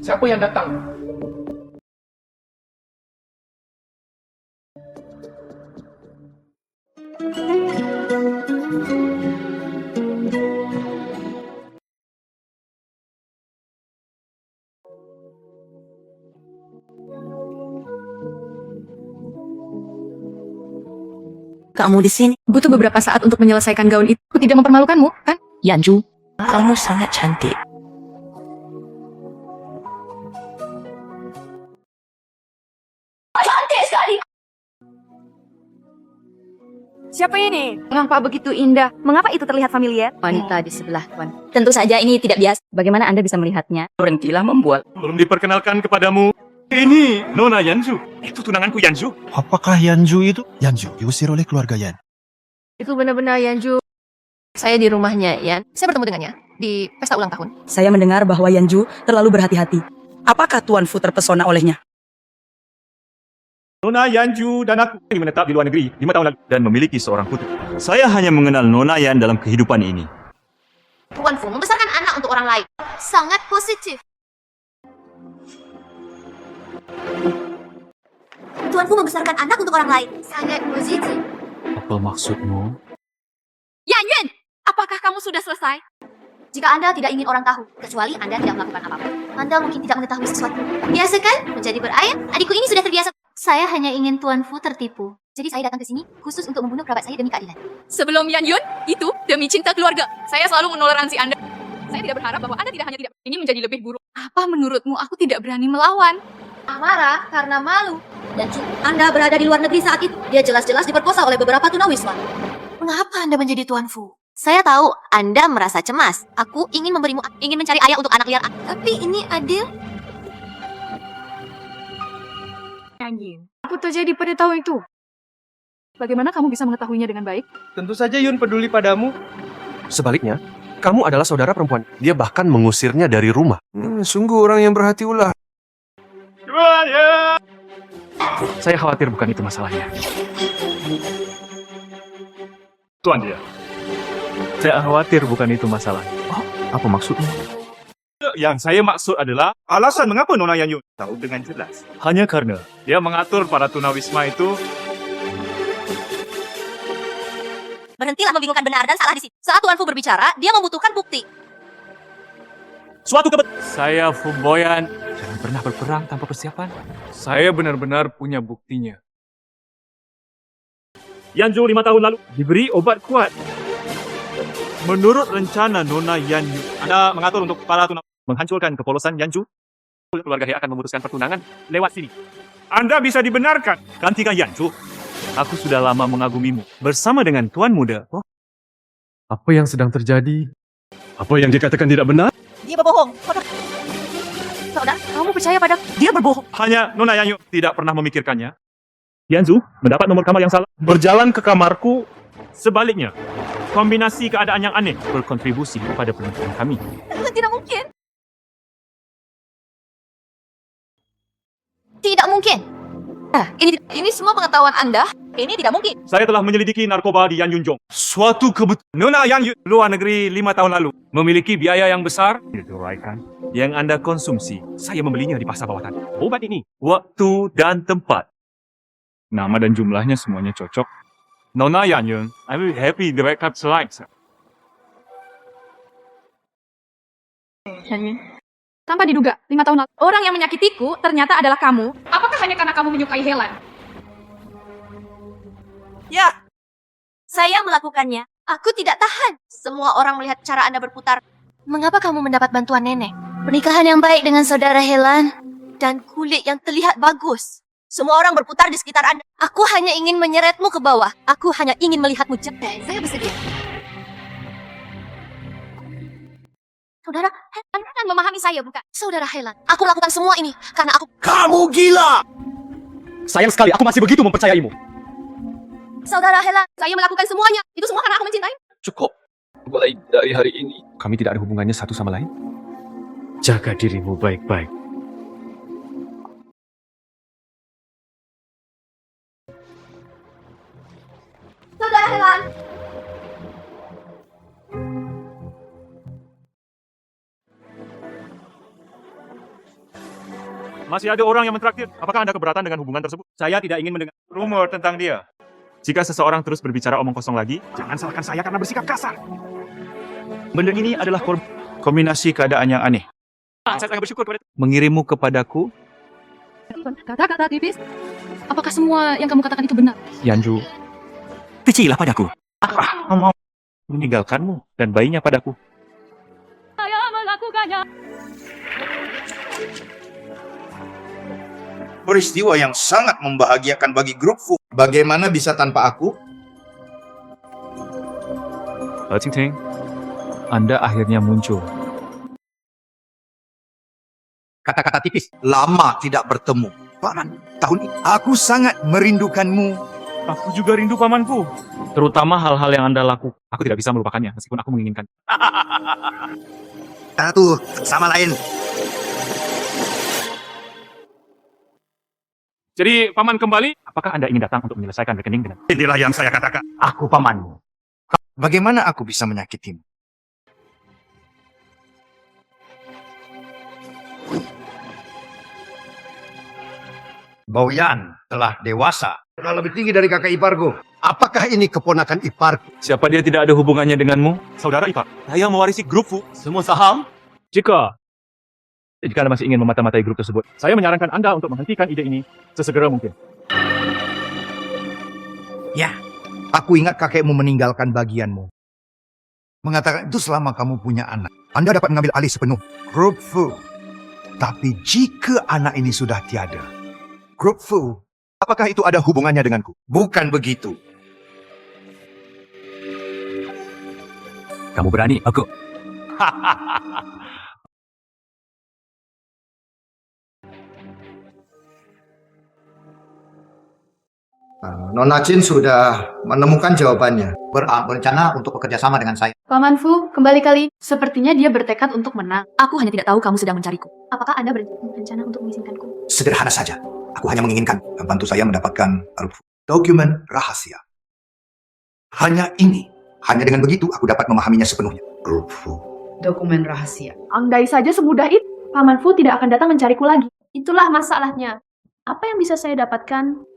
Siapa yang datang? Kamu di sini butuh beberapa saat untuk menyelesaikan gaun itu. Aku tidak mempermalukanmu, kan? Yanju, kamu sangat cantik. Cantik sekali. Siapa ini? Mengapa begitu indah? Mengapa itu terlihat familiar? Wanita di sebelah Tuan. Tentu saja ini tidak biasa. Bagaimana Anda bisa melihatnya? Berhentilah membuat. Belum diperkenalkan kepadamu. Ini Nona Yanzu. Itu tunanganku Yanzu. Apakah Yanju itu? Yanju diusir oleh keluarga Yan. Itu benar-benar Yanju. Saya di rumahnya, Yan. Saya bertemu dengannya di pesta ulang tahun. Saya mendengar bahwa Yanju terlalu berhati-hati. Apakah Tuan Fu terpesona olehnya? Nona Yanju dan aku menetap di luar negeri 5 tahun lalu dan memiliki seorang putri. Saya hanya mengenal Nona Yan dalam kehidupan ini. Tuan Fu membesarkan anak untuk orang lain. Sangat positif. Tuan Fu membesarkan anak untuk orang lain. Sangat positif. Apa maksudmu? Yan Yun, apakah kamu sudah selesai? Jika Anda tidak ingin orang tahu, kecuali Anda tidak melakukan apapun, Anda mungkin tidak mengetahui sesuatu. Biasa kan? Menjadi berayat? Adikku ini sudah terbiasa. Saya hanya ingin Tuan Fu tertipu. Jadi saya datang ke sini khusus untuk membunuh kerabat saya demi keadilan. Sebelum Yan Yun, itu demi cinta keluarga. Saya selalu menoleransi Anda. Saya tidak berharap bahwa Anda tidak hanya tidak. Ini menjadi lebih buruk. Apa menurutmu aku tidak berani melawan? Marah karena malu. Dan Anda berada di luar negeri saat itu. Dia jelas-jelas diperkosa oleh beberapa tunawisma. Mengapa Anda menjadi Tuan Fu? Saya tahu Anda merasa cemas. Aku ingin memberimu, ingin mencari ayah untuk anak liar. Tapi ini adil. Yanyin, apa terjadi pada tahun itu? Bagaimana kamu bisa mengetahuinya dengan baik? Tentu saja Yun peduli padamu. Sebaliknya, kamu adalah saudara perempuan. Dia bahkan mengusirnya dari rumah. Sungguh orang yang berhati ulah. Saya khawatir bukan itu masalahnya. Tuan dia. Saya khawatir bukan itu masalahnya. Oh, apa maksudmu? Yang saya maksud adalah alasan mengapa Nona Yanyu tahu dengan jelas. Hanya karena dia mengatur para tunawisma itu. Berhentilah membingungkan benar dan salah di sini. Saat Tuan Fu berbicara, dia membutuhkan bukti. Suatu Saya Fu Boyan. Jangan pernah berperang tanpa persiapan. Saya benar-benar punya buktinya. Yanju 5 tahun lalu diberi obat kuat. Menurut rencana Nona Yanyu, Anda mengatur untuk para tunawisma menghancurkan kepolosan Yanju. Keluarga He akan memutuskan pertunangan lewat sini. Anda bisa dibenarkan. Gantikan Yanju. Aku sudah lama mengagumimu. Bersama dengan Tuan Muda. Oh. Apa yang sedang terjadi? Apa yang dikatakan tidak benar? Dia berbohong. Saudara, kamu percaya pada dia berbohong? Hanya Nona Yanyu tidak pernah memikirkannya. Yanzu mendapat nomor kamar yang salah. Berjalan ke kamarku. Sebaliknya, kombinasi keadaan yang aneh berkontribusi kepada pernikahan kami. Tidak mungkin. Tidak mungkin. Ini semua pengetahuan Anda. Ini tidak mungkin. Saya telah menyelidiki narkoba di Yanyunjong. Suatu kebetulan Nona Yanyu luar negeri 5 tahun lalu memiliki biaya yang besar yang Anda konsumsi. Saya membelinya di pasar bawah tanah. Obat ini, waktu dan tempat. Nama dan jumlahnya semuanya cocok. Nona Yanyu, I'm really happy the backup likes. Tanpa diduga, 5 tahun lalu, orang yang menyakitiku ternyata adalah kamu. Apakah hanya karena kamu menyukai Helan? Ya, saya melakukannya. Aku tidak tahan. Semua orang melihat cara Anda berputar. Mengapa kamu mendapat bantuan nenek? Pernikahan yang baik dengan saudara Helan dan kulit yang terlihat bagus. Semua orang berputar di sekitar Anda. Aku hanya ingin menyeretmu ke bawah. Aku hanya ingin melihatmu jatuh. Saya bersedia. Saudara Helan kan memahami saya, bukan? Saudara Helan, aku melakukan semua ini karena aku... Kamu gila! Sayang sekali, aku masih begitu mempercayaimu. Saudara Helan, saya melakukan semuanya. Itu semua karena aku mencintai. Cukup. Mulai dari hari ini, kami tidak ada hubungannya satu sama lain. Jaga dirimu baik-baik. Saudara Helan, Masih ada orang yang mentraktir. Apakah Anda keberatan dengan hubungan tersebut? Saya tidak ingin mendengar Rumor tentang dia. Jika seseorang terus berbicara omong kosong lagi, jangan salahkan saya karena bersikap kasar. Benda ini adalah kombinasi keadaan yang aneh. Saya sangat bersyukur kepada mengirimmu kepadaku, Kata-kata tipis. Apakah semua yang kamu katakan itu benar? Yanju. Percayalah padaku. Aku mau meninggalkanmu dan bayinya padaku. Saya melakukannya. Peristiwa yang sangat membahagiakan bagi grup Fu. Bagaimana bisa tanpa aku? Ting Ting, Anda akhirnya muncul. Kata-kata tipis. Lama tidak bertemu. Paman, tahun ini aku sangat merindukanmu. Aku juga rindu pamanku. Terutama hal-hal yang Anda lakukan. Aku tidak bisa melupakannya meskipun aku menginginkan. Satu sama lain. Jadi, paman kembali. Apakah Anda ingin datang untuk menyelesaikan rekening dengan? Inilah yang saya katakan. Aku pamanmu. Bagaimana aku bisa menyakitimu? Boyan telah dewasa. Telah lebih tinggi dari kakak iparku. Apakah ini keponakan iparku? Siapa dia tidak ada hubungannya denganmu? Saudara ipar, saya mewarisi grup Fu. Semua saham? Jika Anda masih ingin memata-matai grup tersebut, Saya menyarankan Anda untuk menghentikan ide ini sesegera mungkin. Ya, aku ingat kakekmu meninggalkan bagianmu. Mengatakan itu selama kamu punya anak. Anda dapat mengambil alih sepenuh grup Fu. Tapi jika anak ini sudah tiada, grup Fu, apakah itu ada hubungannya denganku? Bukan begitu. kamu berani, aku. Nona Chin sudah menemukan jawabannya. Berencana untuk bekerja sama dengan saya. Paman Fu, kembali kali. Sepertinya dia bertekad untuk menang. Aku hanya tidak tahu kamu sedang mencariku. Apakah Anda berencana untuk mengizinkanku? Sederhana saja. Aku hanya menginginkan membantu saya mendapatkan dokumen rahasia. Hanya ini. Hanya dengan begitu aku dapat memahaminya sepenuhnya. Grup Fu. Dokumen rahasia. Andai saja semudah itu, Paman Fu tidak akan datang mencariku lagi. Itulah masalahnya. Apa yang bisa saya dapatkan?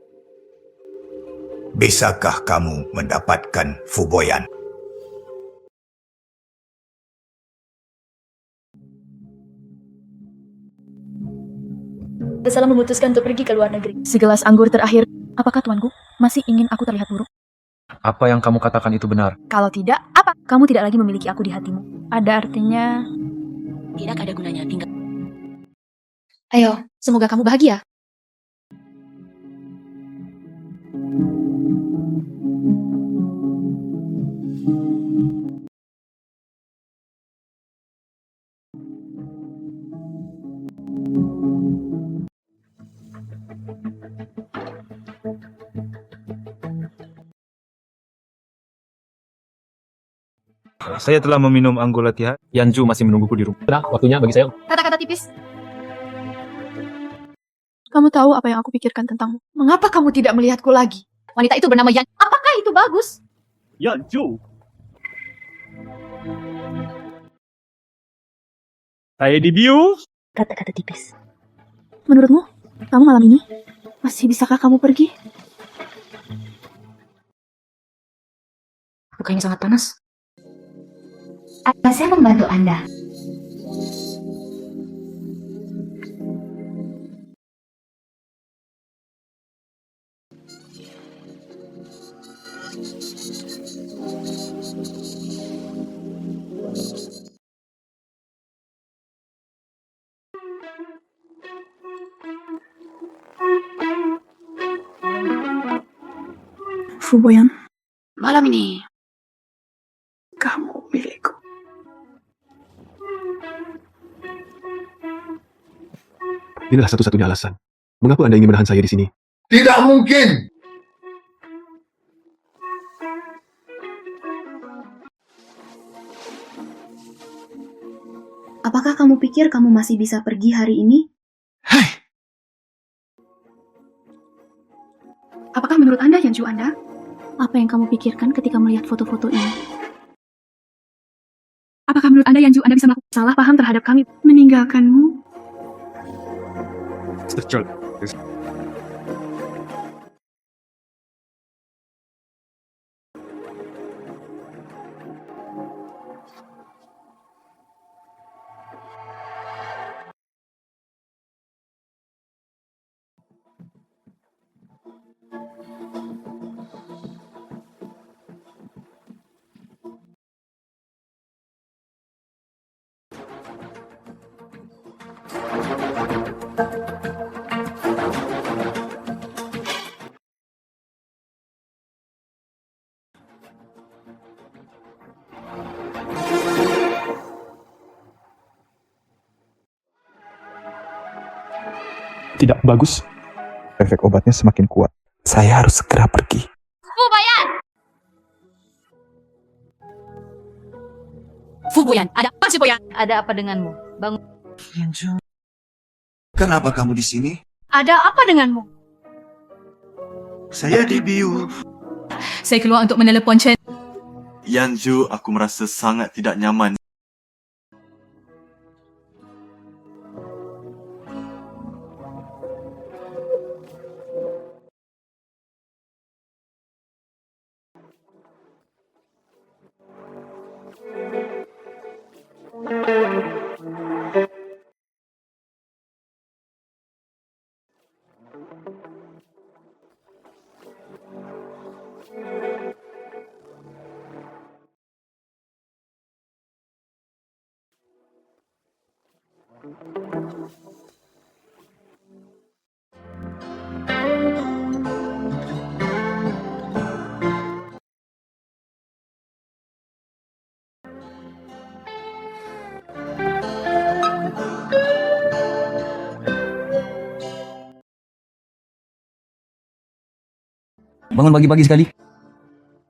Bisakah kamu mendapatkan Fu Boyan? Salah memutuskan untuk pergi ke luar negeri. Segelas anggur terakhir. Apakah tuanku masih ingin aku terlihat buruk? Apa yang kamu katakan itu benar? Kalau tidak, apa? Kamu tidak lagi memiliki aku di hatimu. Ada artinya... Tidak ada gunanya tinggal. Ayo, semoga kamu bahagia. Saya telah meminum anggur latihan. Yanju masih menungguku di rumah. Nah, waktunya bagi saya. Kata-kata tipis. Kamu tahu apa yang aku pikirkan tentangmu. Mengapa kamu tidak melihatku lagi? Wanita itu bernama Yan. Apakah itu bagus? Yanju. Saya dibius. Kata-kata tipis. Menurutmu, kamu malam ini masih bisakah kamu pergi? Lukanya sangat panas. Apa saya membantu Anda? Fu Boyan, Malam ini, kamu milikku. Inilah satu-satunya alasan. Mengapa Anda ingin menahan saya di sini? Tidak mungkin! Apakah kamu pikir kamu masih bisa pergi hari ini? apakah menurut Anda, Yanju Anda? Apa yang kamu pikirkan ketika melihat foto-foto ini? Apakah menurut Anda, Yanju, Anda bisa melakukan salah paham terhadap kami? Meninggalkanmu? Tidak bagus. Efek obatnya semakin kuat. Saya harus segera pergi. Fu Boyan! Fu Boyan, ada apa sih Boyan? Ada apa denganmu? Bangun. Yanju, kenapa kamu di sini? Ada apa denganmu? Saya dibius. Saya keluar untuk menelepon Chen. Yanju, aku merasa sangat tidak nyaman. Bangun pagi-pagi sekali.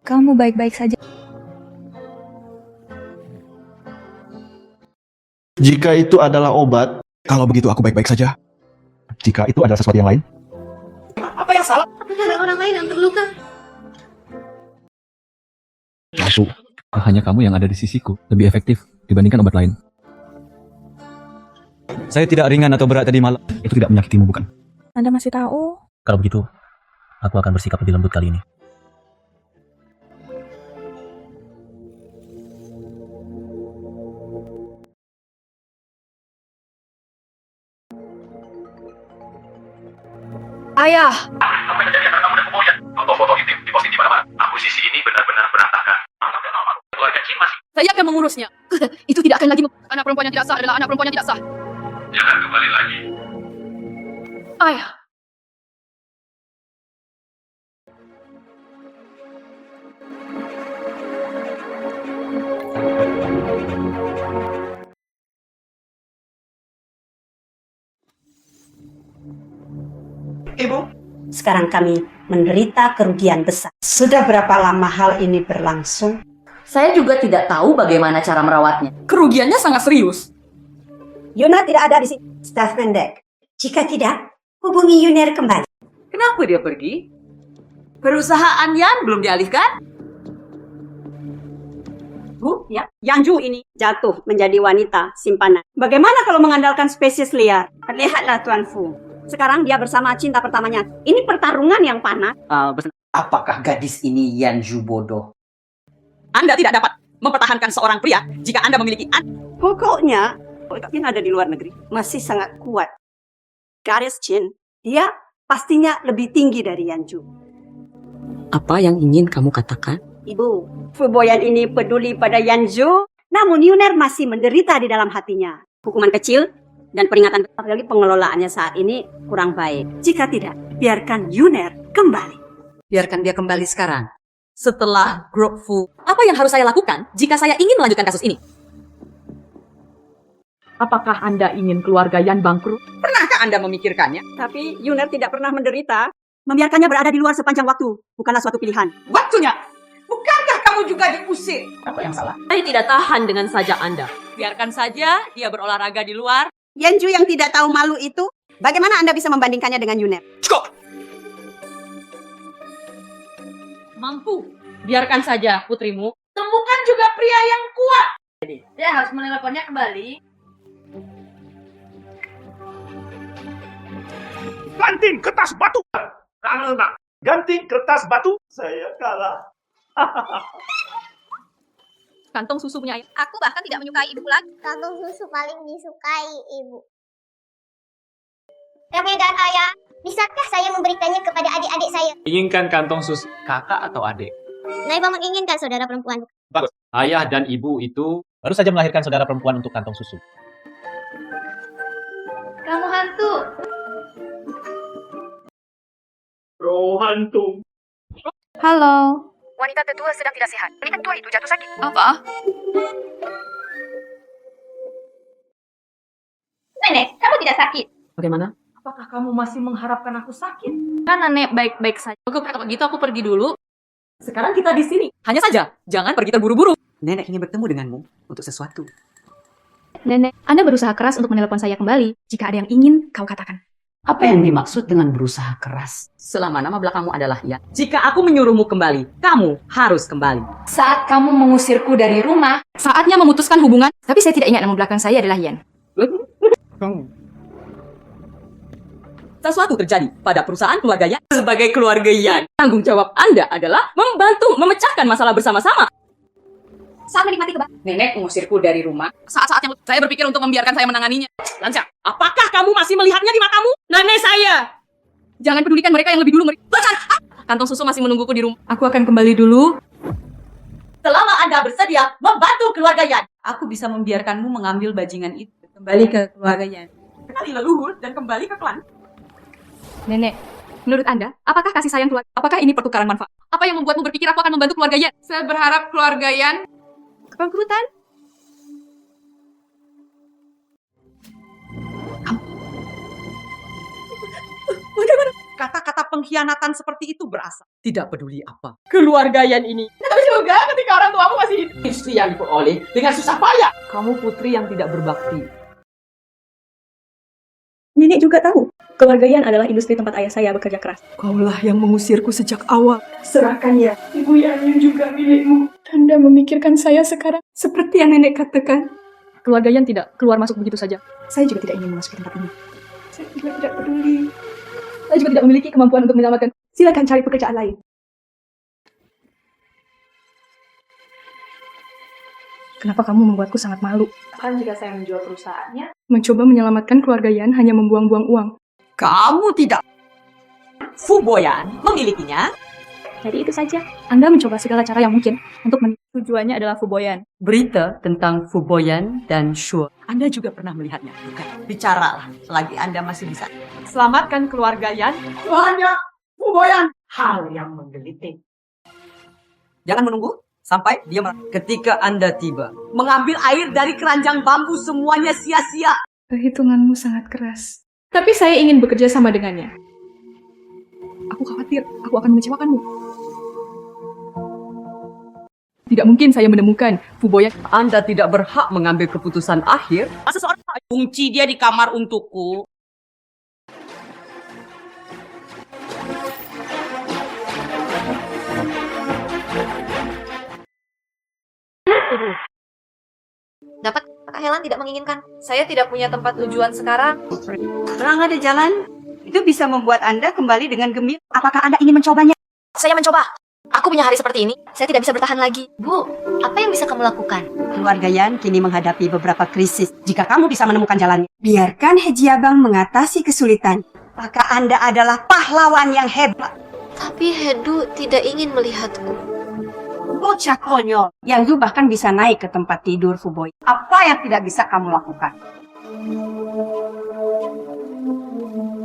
Kamu baik-baik saja. Jika itu adalah obat, kalau begitu aku baik-baik saja. Jika itu adalah sesuatu yang lain, Apa yang salah? Apakah ada orang lain yang terluka? Masuk. Hanya kamu yang ada di sisiku. Lebih efektif dibandingkan obat lain. Saya tidak ringan atau berat tadi malam. Itu tidak menyakitimu, bukan? Anda masih tahu? Kalau begitu, aku akan bersikap lebih lembut kali ini. Ayah! Apa yang terjadi antara kamu dan Boyan? Foto-foto intim diposting di mana-mana. Akuisisi ini benar-benar berantakan. Keluarga Chin masih. Saya akan mengurusnya. Itu tidak akan lagi anak perempuan yang tidak sah adalah anak perempuan yang tidak sah. Jangan kembali lagi. Ayah! Ibu, Sekarang kami menderita kerugian besar. Sudah berapa lama hal ini berlangsung? Saya juga tidak tahu bagaimana cara merawatnya. Kerugiannya sangat serius. Yuna tidak ada di sini. Staf pendek. Jika tidak, hubungi Yuner kembali. kenapa dia pergi? Perusahaan Yan belum dialihkan? Bu, ya. Yanju ini jatuh menjadi wanita simpanan. Bagaimana kalau mengandalkan spesies liar? Lihatlah Tuan Fu. Sekarang dia bersama cinta pertamanya. Ini pertarungan yang panas. Apakah gadis ini Yanju bodoh? Anda tidak dapat mempertahankan seorang pria jika Anda memiliki Pokoknya, yang ada di luar negeri masih sangat kuat. Garis Chin, dia pastinya lebih tinggi dari Yanju. Apa yang ingin kamu katakan? Ibu, Fu Boyan ini peduli pada Yanju, namun Yuner masih menderita di dalam hatinya. Hukuman kecil dan peringatan, apalagi pengelolaannya saat ini kurang baik. Jika tidak, biarkan Yuner kembali. Biarkan dia kembali sekarang. Setelah grup Fu, apa yang harus saya lakukan jika saya ingin melanjutkan kasus ini? Apakah Anda ingin keluarga Yan bangkrut? Pernahkah Anda memikirkannya? Tapi Yuner tidak pernah menderita. Membiarkannya berada di luar sepanjang waktu bukanlah suatu pilihan. Waktunya! Bukankah kamu juga diusir? Apa yang salah? Saya tidak tahan dengan saja Anda. Biarkan saja dia berolahraga di luar. Yanju yang tidak tahu malu itu, bagaimana Anda bisa membandingkannya dengan Yuner? Cukup! Mampu. Biarkan saja putrimu. Temukan juga pria yang kuat. Jadi, dia harus meneleponnya kembali. Ganting kertas batu. Ganting kertas batu. Saya kalah. Kantong susu punya ayah. Aku bahkan tidak menyukai ibu lagi. Kantong susu paling disukai ibu. Tapi dan ayah, bisakah saya memberikannya kepada adik-adik saya? Inginkan kantong susu kakak atau adik? Naiba menginginkan saudara perempuan. Bagus. Ayah dan ibu itu baru saja melahirkan saudara perempuan untuk kantong susu. Kamu hantu. Roh hantu. Halo. Wanita tetua sedang tidak sehat. Wanita tua itu jatuh sakit. Apa? Nenek, kamu tidak sakit. Bagaimana? Apakah kamu masih mengharapkan aku sakit? Kan nenek baik-baik saja. Kalau begitu aku pergi dulu. Sekarang kita di sini. Hanya saja, jangan pergi terburu-buru. Nenek ingin bertemu denganmu untuk sesuatu. Nenek, Anda berusaha keras untuk menelepon saya kembali. Jika ada yang ingin, kau katakan. Apa yang dimaksud dengan berusaha keras? Selama nama belakangmu adalah Yan. Jika aku menyuruhmu kembali, kamu harus kembali. Saat kamu mengusirku dari rumah, saatnya memutuskan hubungan. Tapi saya tidak ingat nama belakang saya adalah Yan. Sesuatu terjadi pada perusahaan keluarga Yan. Sebagai keluarga Yan, tanggung jawab Anda adalah membantu memecahkan masalah bersama-sama. Saat menikmati kebahagiaan, nenek mengusirku dari rumah. Saat-saat yang saya berpikir untuk membiarkan saya menanganinya. Lancar, apakah kamu masih melihatnya di matamu? Nenek saya! Jangan pedulikan mereka yang lebih dulu. Kantong susu masih menungguku di rumah. Aku akan kembali dulu. Selama Anda bersedia membantu keluarga Yan, aku bisa membiarkanmu mengambil bajingan itu. Kembali ke keluarga Yan. Kenali leluhur dan kembali ke klan. Nenek, menurut Anda, apakah kasih sayang keluarga? Apakah ini pertukaran manfaat? Apa yang membuatmu berpikir aku akan membantu keluarga Yan? Saya berharap keluarga Yan kebangkrutan. Bagaimana? Kata-kata pengkhianatan seperti itu berasal. Tidak peduli apa. Keluarga Yan ini. Tapi juga ketika orang tuamu masih hidup. Istri yang diperoleh dengan susah payah. Kamu putri yang tidak berbakti. Nenek juga tahu, keluarga Yan adalah industri tempat ayah saya bekerja keras. Kaulah yang mengusirku sejak awal. Serahkan ya, Ibu Yan juga milikmu. Anda memikirkan saya sekarang seperti yang nenek katakan. Keluarga Yan tidak keluar masuk begitu saja. Saya juga tidak ingin memasuki tempat ini. Saya juga tidak peduli. Saya juga tidak memiliki kemampuan untuk menyelamatkan. Silakan cari pekerjaan lain. Kenapa kamu membuatku sangat malu? Kan jika saya menjual perusahaannya, Mencoba menyelamatkan keluarga Yan hanya membuang-buang uang. Kamu tidak. Fuboyan memilikinya. Jadi itu saja. Anda mencoba segala cara yang mungkin untuk tujuannya adalah Fuboyan. Berita tentang Fuboyan dan Shuo. Anda juga pernah melihatnya, bukan? Bicaralah, selagi Anda masih bisa. Selamatkan keluarga Yan. Hanya Fuboyan. Hal yang menggelitik. Jangan menunggu sampai dia ketika Anda tiba. Mengambil air dari keranjang bambu semuanya sia-sia. Perhitunganmu sangat keras. Tapi saya ingin bekerja sama dengannya. Aku khawatir aku akan mengecewakanmu. Tidak mungkin saya menemukan Fuboyan. Anda tidak berhak mengambil keputusan akhir. Seseorang kunci dia di kamar untukku. Dapat Kak Helen tidak menginginkan. Saya tidak punya tempat tujuan sekarang. Terang ada jalan. Itu bisa membuat Anda kembali dengan gembira. Apakah Anda ingin mencobanya? Saya mencoba. Aku punya hari seperti ini. Saya tidak bisa bertahan lagi. Bu, apa yang bisa kamu lakukan? Keluarga Yan kini menghadapi beberapa krisis. Jika kamu bisa menemukan jalannya, biarkan Heji Abang mengatasi kesulitan. Maka Anda adalah pahlawan yang hebat. Tapi Hedu tidak ingin melihatku. Bocah konyol. Yang bahkan bisa naik ke tempat tidur Fuboy. Apa yang tidak bisa kamu lakukan?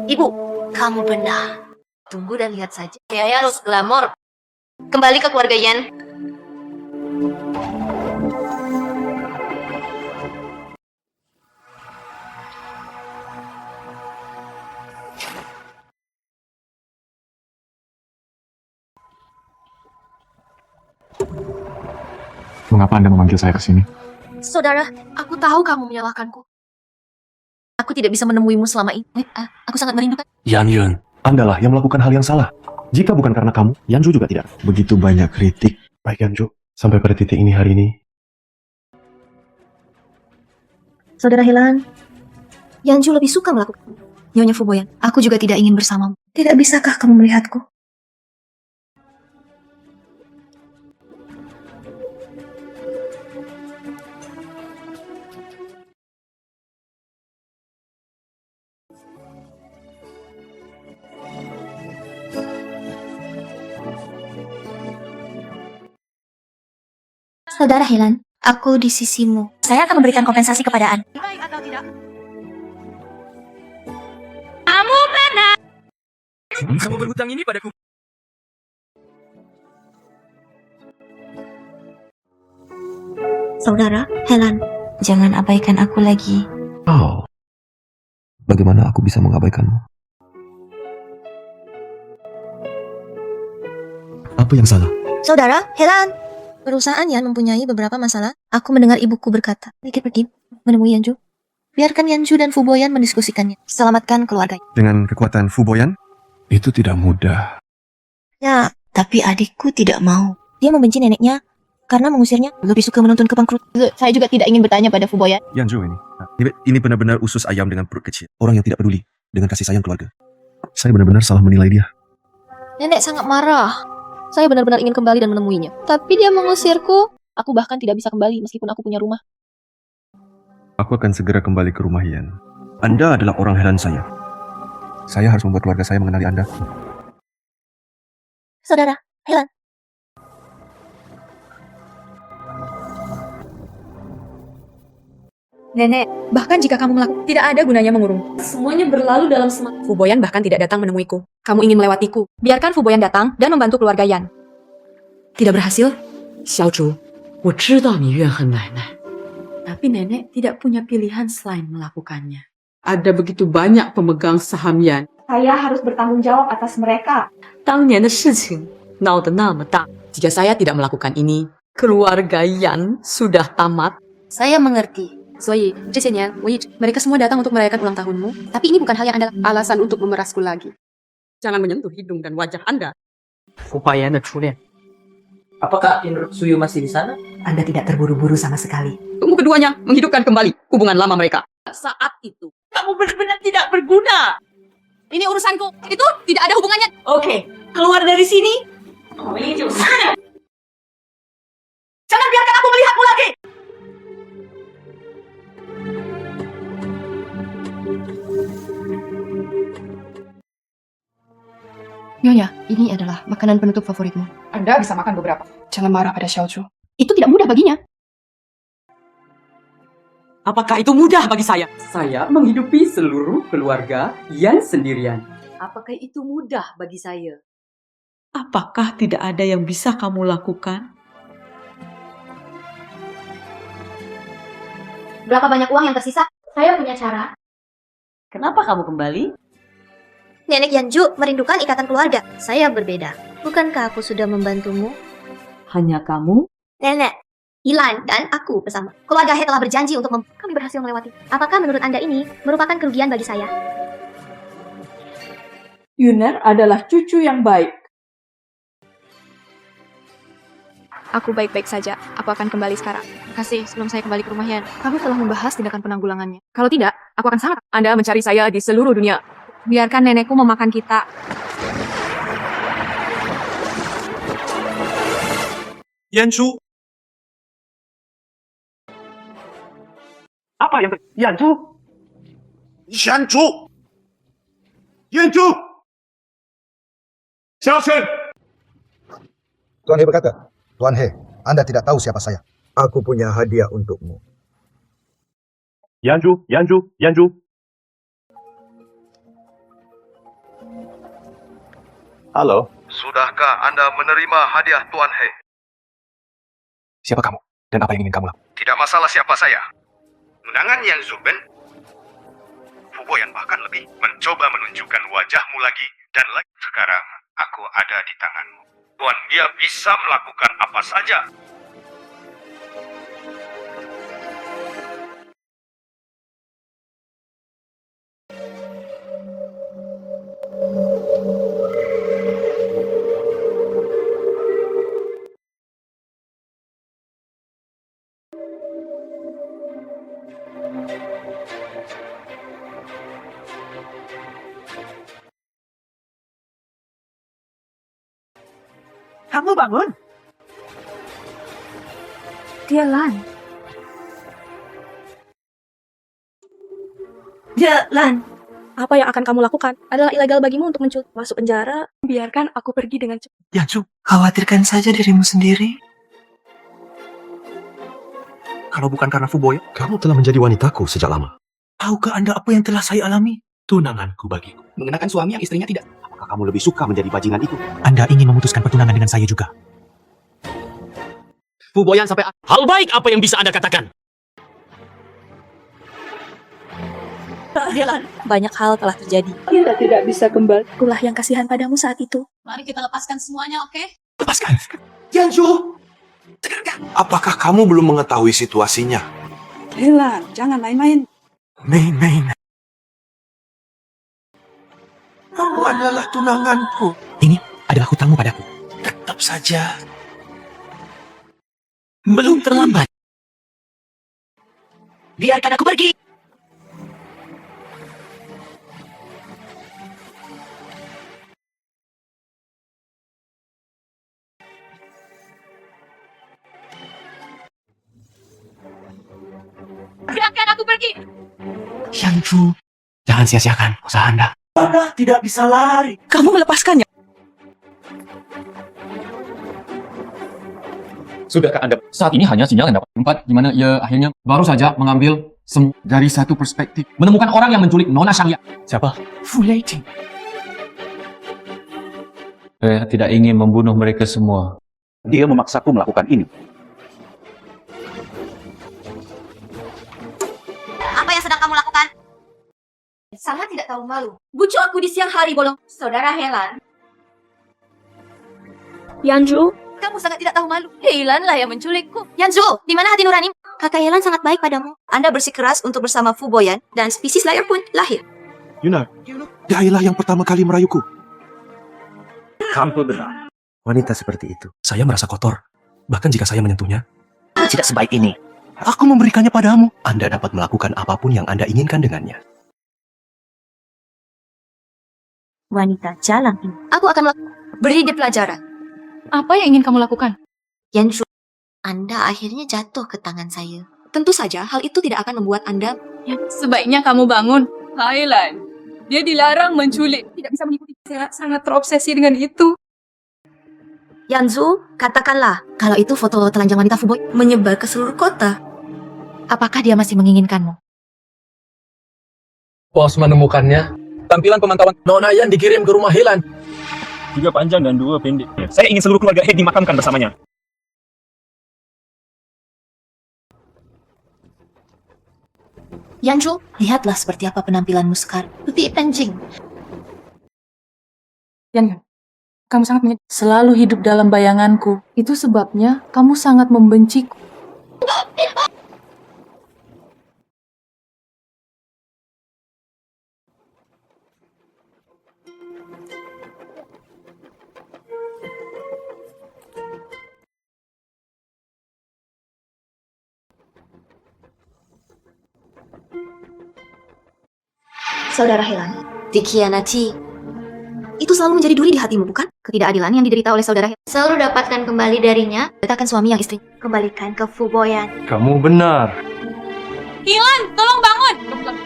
Ibu, kamu benar. Tunggu dan lihat saja. Saya harus glamor. Kembali ke keluarga Yan. Mengapa Anda memanggil saya ke sini? Saudara, aku tahu kamu menyalahkanku. Aku tidak bisa menemuimu selama ini. Aku sangat merindukan. Yan Yun, Andalah yang melakukan hal yang salah. Jika bukan karena kamu, Yanju juga tidak. Begitu banyak kritik. Baik Yanju, sampai pada titik ini hari ini. Saudara Helan, Yanju lebih suka melakukan. Nyonya Fuboyan, aku juga tidak ingin bersamamu. Tidak bisakah kamu melihatku? Saudara Helan, aku di sisimu. Saya akan memberikan kompensasi kepada Anda. Baik atau tidak? Kamu benar. Kamu berhutang ini padaku. Saudara Helan, jangan abaikan aku lagi. Oh. Bagaimana aku bisa mengabaikanmu? Apa yang salah? Saudara Helan, perusahaan Yan mempunyai beberapa masalah. Aku mendengar ibuku berkata, "Kita pergi menemui Yanju. Biarkan Yanju dan Fuboyan mendiskusikannya. Selamatkan keluarga." Dengan kekuatan Fuboyan, itu tidak mudah. Ya, tapi adikku tidak mau. Dia membenci neneknya karena mengusirnya. Lebih suka menuntun ke bangkrut. Saya juga tidak ingin bertanya pada Fuboyan. Yanju ini benar-benar usus ayam dengan perut kecil. Orang yang tidak peduli dengan kasih sayang keluarga. Saya benar-benar salah menilai dia. Nenek sangat marah. Saya benar-benar ingin kembali dan menemuinya. Tapi dia mengusirku. Aku bahkan tidak bisa kembali meskipun aku punya rumah. Aku akan segera kembali ke rumah Yan. Anda adalah orang heran saya. Saya harus membuat keluarga saya mengenali Anda. Saudara, Helan. Nenek, bahkan jika kamu melakukan, tidak ada gunanya mengurung. Semuanya berlalu dalam semangat. Fuboyan bahkan tidak datang menemuiku. Kamu ingin melewatiku. Biarkan Fuboyan datang dan membantu keluarga Yan. Tidak berhasil? Xiaozhu, 我知道你怨恨奶奶。 Tapi nenek tidak punya pilihan selain melakukannya. Ada begitu banyak pemegang saham Yan. Saya harus bertanggung jawab atas mereka. 当年的事情闹得那么大， jika saya tidak melakukan ini, keluarga Yan sudah tamat. Saya mengerti. 所以这些年我一直 mereka semua datang untuk merayakan ulang tahunmu. Tapi ini bukan hal yang Anda alasan untuk memerasku lagi. Jangan menyentuh hidung dan wajah Anda. Fuboyan的初恋. Apakah Inruk Suyu masih di sana? Anda tidak terburu-buru sama sekali. Tunggu keduanya menghidupkan kembali hubungan lama mereka. Saat itu, Kamu benar-benar tidak berguna. Ini urusanku. Itu tidak ada hubungannya. Oke, keluar dari sini. Jangan biarkan aku melihatmu lagi. Nyonya, ini adalah makanan penutup favoritmu. Anda bisa makan beberapa. Jangan marah pada Xiaozhu. Itu tidak mudah baginya. Apakah itu mudah bagi saya? Saya menghidupi seluruh keluarga Yan sendirian. Apakah itu mudah bagi saya? Apakah tidak ada yang bisa kamu lakukan? Berapa banyak uang yang tersisa? Saya punya cara. Kenapa kamu kembali? Nenek Yanju merindukan ikatan keluarga. Saya berbeda. Bukankah aku sudah membantumu? Hanya kamu? Nenek, Ilan, dan aku bersama. Keluarga He telah berjanji untuk kami berhasil melewati. Apakah menurut Anda ini merupakan kerugian bagi saya? Yuner adalah cucu yang baik. Aku baik-baik saja. Aku akan kembali sekarang. Terima kasih sebelum saya kembali ke rumah Yan. Kami telah membahas tindakan penanggulangannya. Kalau tidak, aku akan sangat. Anda mencari saya di seluruh dunia. Biarkan nenekku memakan kita. Yanju. Apa yang Yanju? Yanju. Yanju. Xiaoshen. Tuan He berkata, Tuan He, Anda tidak tahu siapa saya. Aku punya hadiah untukmu. Yanju. Halo. Sudahkah Anda menerima hadiah Tuan He? Siapa kamu? Dan apa yang ingin kamu lakukan? Tidak masalah siapa saya. Undangan yang Zuben, Fuboyan bahkan lebih mencoba menunjukkan wajahmu lagi dan lagi. Sekarang aku ada di tanganmu. Tuan, dia bisa melakukan apa saja. kamu bangun. Dia Lan. Lan, apa yang akan kamu lakukan? Adalah ilegal bagimu untuk menculik, masuk penjara. Biarkan aku pergi dengan cepat. Yanju, khawatirkan saja dirimu sendiri. Kalau bukan karena Fuboyan, Kamu telah menjadi wanitaku sejak lama. tahukah Anda apa yang telah saya alami? Tunanganku bagiku. Mengenakan suami yang istrinya tidak. Apakah kamu lebih suka menjadi bajingan itu? Anda ingin memutuskan pertunangan dengan saya juga. Fuboyan sampai... Hal baik apa yang bisa Anda katakan? Helan, banyak hal telah terjadi. Kita tidak bisa kembali. Akulah yang kasihan padamu saat itu. Mari kita lepaskan semuanya, oke? Lepaskan. Yanju! Apakah kamu belum mengetahui situasinya? Helan, jangan main-main. Main-main. Kamu adalah tunanganku. Ini adalah hutangmu padaku. Tetap saja. Belum terlambat. Biarkan aku pergi. Biarkan aku pergi. Yanju, jangan sia-siakan usaha Anda. Anda tidak bisa lari. Kamu melepaskannya. Sudahkah Anda? Saat ini hanya sinyal yang dapat tempat di mana ia akhirnya baru saja mengambil semua dari satu perspektif. Menemukan orang yang menculik Nona Shangya. Siapa? Fulating. Saya tidak ingin membunuh mereka semua. Dia memaksaku melakukan ini. Apa yang sedang kamu lakukan? Sangat tidak tahu malu. Bujuk aku di siang hari bolong. Saudara Helan. Yanju, Kamu sangat tidak tahu malu. Helan lah yang menculikku. Yanzu, di mana hati nurani? Kakak Helan sangat baik padamu. Anda bersikeras untuk bersama Fuboyan dan spesies lain pun lahir. Yunar, Dailah yang pertama kali merayuku. Kamu benar. Wanita seperti itu. Saya merasa kotor. Bahkan jika saya menyentuhnya. Tidak sebaik ini. Aku memberikannya padamu. Anda dapat melakukan apapun yang Anda inginkan dengannya. Wanita jalan ini. Aku akan beri dia pelajaran. apa yang ingin kamu lakukan? Yanju, Anda akhirnya jatuh ke tangan saya. Tentu saja hal itu tidak akan membuat Anda... Sebaiknya kamu bangun. Thailand. Dia dilarang menculik. Tidak bisa mengikuti. Saya sangat terobsesi dengan itu. Yanzu, katakanlah, kalau itu foto telanjang wanita Fuboy menyebar ke seluruh kota. Apakah dia masih menginginkanmu? Pos menemukannya. Tampilan pemantauan Nona Yan dikirim ke rumah Helan. 3 panjang dan 2 pendek. Saya ingin seluruh keluarga He dimakamkan bersamanya. Yanju, lihatlah seperti apa penampilanmu sekarang. Putih penjing. Yan, kamu sangat selalu hidup dalam bayanganku. Itu sebabnya kamu sangat membenciku. Saudara Helan, dikhianati. Itu selalu menjadi duri di hatimu, bukan? Ketidakadilan yang diderita oleh saudara Helan. Selalu dapatkan kembali darinya. Letakkan suami yang istri. Kembalikan ke Fuboyan. Kamu benar. Helan, tolong bangun.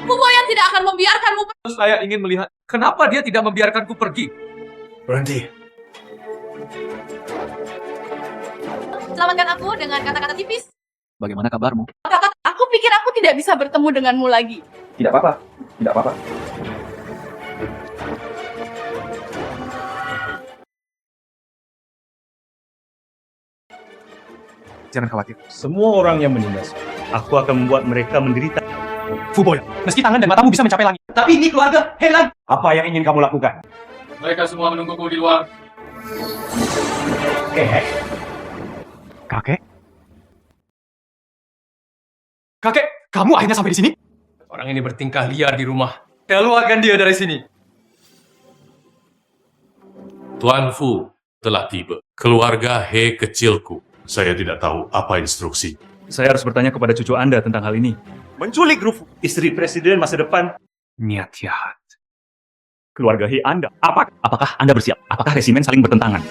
Fuboyan tidak akan membiarkanmu pergi. Saya ingin melihat kenapa dia tidak membiarkanku pergi. Berhenti. Selamatkan aku dengan kata-kata tipis. Bagaimana kabarmu? Kakak, aku pikir aku tidak bisa bertemu denganmu lagi. Tidak apa-apa. Tidak apa-apa. Jangan khawatir. Semua orang yang menindas, aku akan membuat mereka menderita. Fuboy, meski tangan dan matamu bisa mencapai langit, tapi ini keluarga Helan. Apa yang ingin kamu lakukan? Mereka semua menungguku di luar. Kakek? Kakek, kamu akhirnya sampai di sini? Orang ini bertingkah liar di rumah. Keluarkan dia dari sini. Tuan Fu telah tiba. Keluarga He kecilku. Saya tidak tahu apa instruksi. Saya harus bertanya kepada cucu Anda tentang hal ini. Menculik Rufu, istri presiden masa depan. Niat jahat. Keluarga He Anda. Apakah Anda bersiap? Apakah resimen saling bertentangan?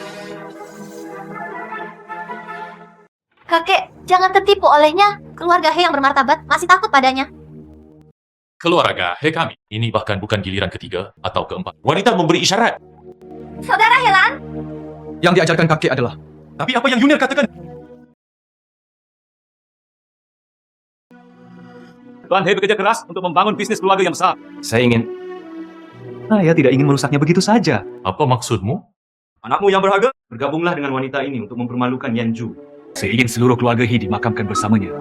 Kakek, jangan tertipu olehnya. Keluarga He yang bermartabat masih takut padanya. Keluarga He kami. Ini bahkan bukan giliran ketiga atau keempat. Wanita memberi isyarat. Saudara Helan, Yang diajarkan kakek adalah, Tapi apa yang Yunir katakan? Tuan He bekerja keras untuk membangun bisnis keluarga yang besar. Saya tidak ingin merusaknya begitu saja. Apa maksudmu? Anakmu yang berharga, bergabunglah dengan wanita ini untuk mempermalukan Yanju. Saya ingin seluruh keluarga He dimakamkan bersamanya.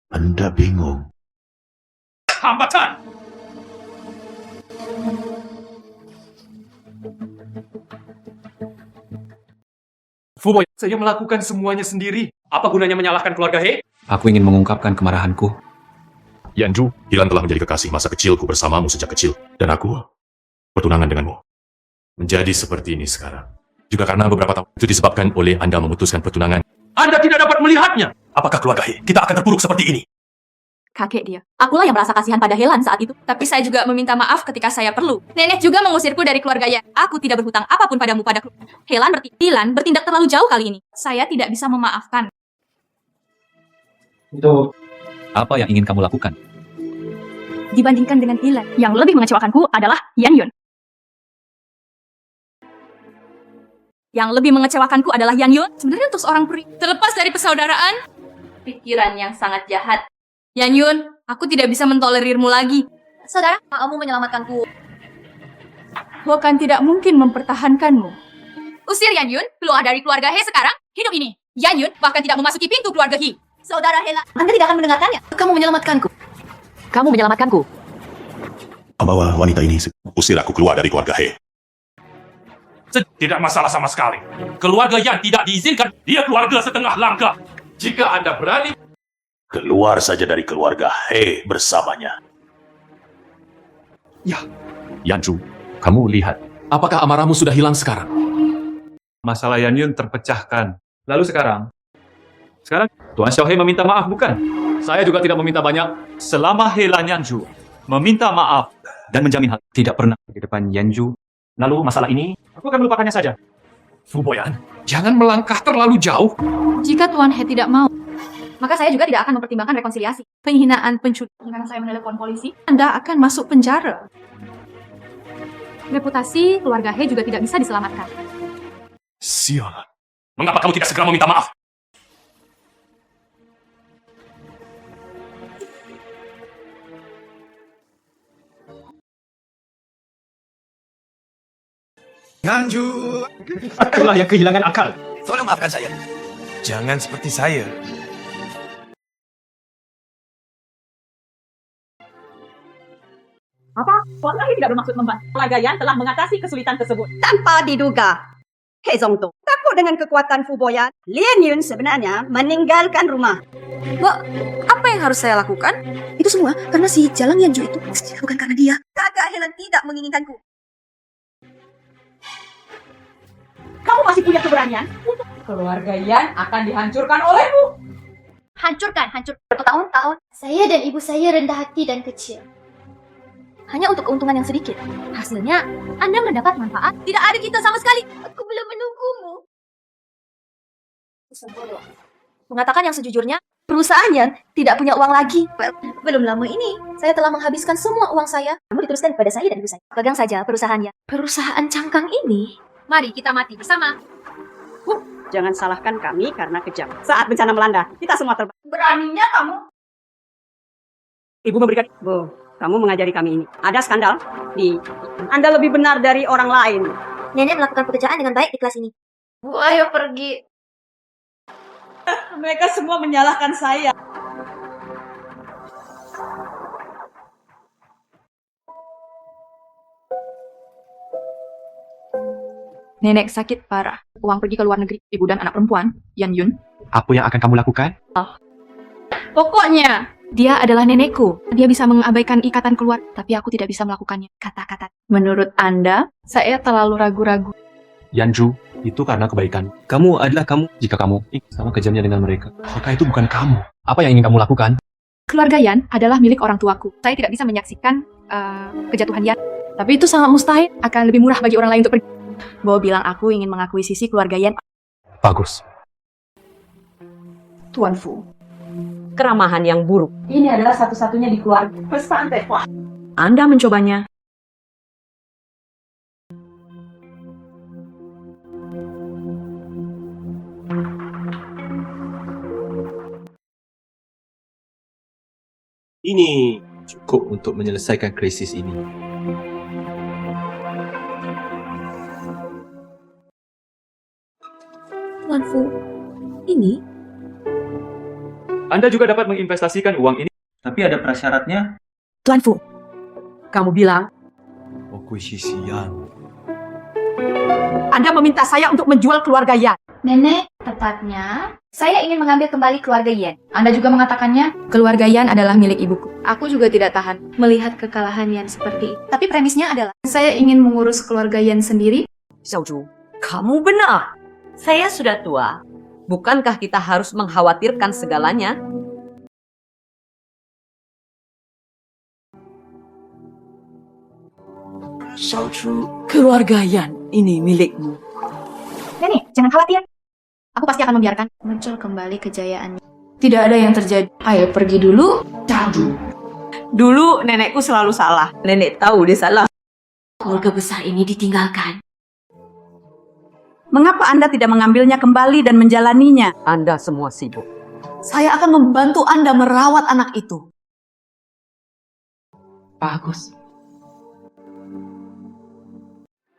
Anda bingung. Hambatan! Fuboy, saya melakukan semuanya sendiri. Apa gunanya menyalahkan keluarga He? Aku ingin mengungkapkan kemarahanku. Yanju, Hilan telah menjadi kekasih masa kecilku bersamamu sejak kecil. Dan aku bertunangan denganmu. Menjadi seperti ini sekarang. Juga karena beberapa tahun itu disebabkan oleh Anda memutuskan pertunangan. Anda tidak dapat melihatnya. Apakah keluarga He kita akan terpuruk seperti ini? Kakek dia. Akulah yang merasa kasihan pada Helan saat itu. Tapi saya juga meminta maaf ketika saya perlu. Nenek juga mengusirku dari keluarga Yan. Aku tidak berhutang apapun padamu pada Helan bertindak terlalu jauh kali ini. Saya tidak bisa memaafkan. Itu apa yang ingin kamu lakukan? Dibandingkan dengan Helan, yang lebih mengecewakanku adalah Yan Yun. Yang lebih mengecewakanku adalah Yan Yun. Sebenarnya untuk seorang peri, terlepas dari persaudaraan, pikiran yang sangat jahat. Yan Yun, aku tidak bisa mentolerirmu lagi. saudara, kamu menyelamatkanku. Bukan tidak mungkin mempertahankanmu. Usir Yan Yun, keluar dari keluarga He sekarang, hidup ini. Yan Yun bahkan tidak memasuki pintu keluarga He. Saudara Hela, Anda tidak akan mendengarkannya. Kamu menyelamatkanku. Kamu menyelamatkanku. Bawa wanita ini, usir aku keluar dari keluarga He. Tidak masalah sama sekali. Keluarga Yan tidak diizinkan. Dia keluarga setengah langkah. Jika Anda berani, keluar saja dari keluarga He bersamanya. Ya. Yanju, kamu lihat. Apakah amarahmu sudah hilang sekarang? Masalah Yan Yun terpecahkan. Lalu sekarang Tuan Xiao He meminta maaf, bukan? saya juga tidak meminta banyak. Selama Helan Yanju meminta maaf dan menjamin hal Tidak pernah di depan Yanju. lalu masalah ini, aku akan melupakannya saja. Fu Boyan, jangan melangkah terlalu jauh. Jika Tuan He tidak mau, maka saya juga tidak akan mempertimbangkan rekonsiliasi. Penghinaan, penculikan, karena saya menelepon polisi, Anda akan masuk penjara. Reputasi keluarga He juga tidak bisa diselamatkan. Sialan. Mengapa kamu tidak segera meminta maaf? Yanju. Akulah yang kehilangan akal. Tolong maafkan saya. Jangan seperti saya. Apa? Keluarga He tidak bermaksud membantu. Keluarga Yan telah mengatasi kesulitan tersebut tanpa diduga. He Zongto, takut dengan kekuatan Fu Boyan, Lian Yun sebenarnya meninggalkan rumah. Apa yang harus saya lakukan? Itu semua karena si Jalang Yanju itu, bukan karena dia. Kakak Helen tidak menginginkanku. Kamu masih punya keberanian untuk keluarga Yan akan dihancurkan olehmu. Hancurkan. Bertahun-tahun, saya dan ibu saya rendah hati dan kecil. Hanya untuk keuntungan yang sedikit. Hasilnya, Anda mendapat manfaat. Tidak ada kita sama sekali. Aku belum menunggumu. Mengatakan yang sejujurnya, perusahaan Yan tidak punya uang lagi. Belum lama ini, saya telah menghabiskan semua uang saya. Kamu diteruskan kepada saya dan ibu saya. Pegang saja perusahaannya. Perusahaan cangkang ini. Mari kita mati bersama. Jangan salahkan kami karena kejam. Saat bencana melanda, kita semua terbang. Beraninya kamu. Ibu memberikan... Bu, kamu mengajari kami ini. Ada skandal di... Anda lebih benar dari orang lain. Nenek melakukan pekerjaan dengan baik di kelas ini. Bu, ayo pergi. Mereka semua menyalahkan saya. Nenek sakit parah. Uang pergi ke luar negeri. Ibu dan anak perempuan, Yan Yun. Apa yang akan kamu lakukan? Pokoknya, dia adalah nenekku. Dia bisa mengabaikan ikatan keluar, tapi aku tidak bisa melakukannya. Kata-kata. Menurut Anda, saya terlalu ragu-ragu. Yanju, itu karena kebaikan. Kamu adalah kamu. Jika kamu sama kejamnya dengan mereka, maka itu bukan kamu. Apa yang ingin kamu lakukan? Keluarga Yan adalah milik orang tuaku. Saya tidak bisa menyaksikan kejatuhan Yan. Tapi itu sangat mustahil. Akan lebih murah bagi orang lain untuk pergi. Bo bilang aku ingin mengakuisisi keluarga Yan. Bagus. Tuan Fu, keramahan yang buruk. Ini adalah satu-satunya di keluarga. Pesan teh, wah. Anda mencobanya. Ini cukup untuk menyelesaikan krisis ini. Tuan Fu, ini? Anda juga dapat menginvestasikan uang ini, tapi ada prasyaratnya. Tuan Fu, kamu bilang Anda meminta saya untuk menjual keluarga Yan. Nenek, tepatnya, saya ingin mengambil kembali keluarga Yan. Anda juga mengatakannya, keluarga Yan adalah milik ibuku. Aku juga tidak tahan melihat kekalahan Yan seperti itu. Tapi premisnya adalah, saya ingin mengurus keluarga Yan sendiri. Xiaozhu, kamu benar. Saya sudah tua. Bukankah kita harus mengkhawatirkan segalanya? Xiaozhu, keluarga Yan ini milikmu. Nenek, jangan khawatir. Aku pasti akan membiarkan muncul kembali kejayaannya. Tidak ada yang terjadi. Ayo pergi dulu. Dulu nenekku selalu salah. Nenek tahu dia salah. Keluarga besar ini ditinggalkan. Mengapa Anda tidak mengambilnya kembali dan menjalaninya? Anda semua sibuk. Saya akan membantu Anda merawat anak itu. Bagus.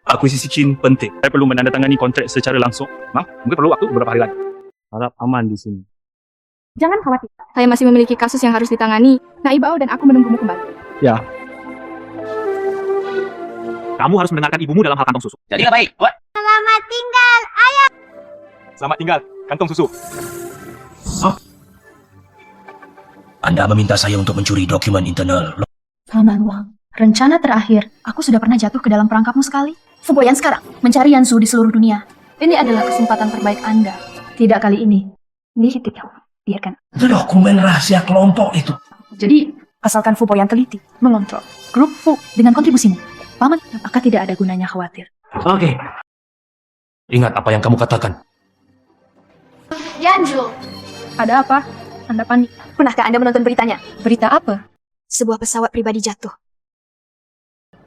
Akuisisi Chin penting. Saya perlu menandatangani kontrak secara langsung. Mungkin perlu waktu beberapa hari lagi. Harap aman di sini. Jangan khawatir. Saya masih memiliki kasus yang harus ditangani. Naibao dan aku menunggumu kembali. Ya. Kamu harus mendengarkan ibumu dalam hal kantong susu. Jadi nggak baik. What? Selamat tinggal, ayah. Selamat tinggal, kantong susu. Anda meminta saya untuk mencuri dokumen internal. Paman Wang, rencana terakhir, aku sudah pernah jatuh ke dalam perangkapmu sekali. Fu Boyan sekarang mencari Yansu di seluruh dunia. Ini adalah kesempatan terbaik Anda. Tidak kali ini. Biarkan. Itu dokumen rahasia kelompok itu. Jadi, asalkan Fu Boyan teliti, mengontrol grup Fu dengan kontribusimu. Paman, maka tidak ada gunanya khawatir. Oke. Ingat apa yang kamu katakan. Yanju. Ada apa? Anda panik. Pernahkah Anda menonton beritanya? Berita apa? Sebuah pesawat pribadi jatuh.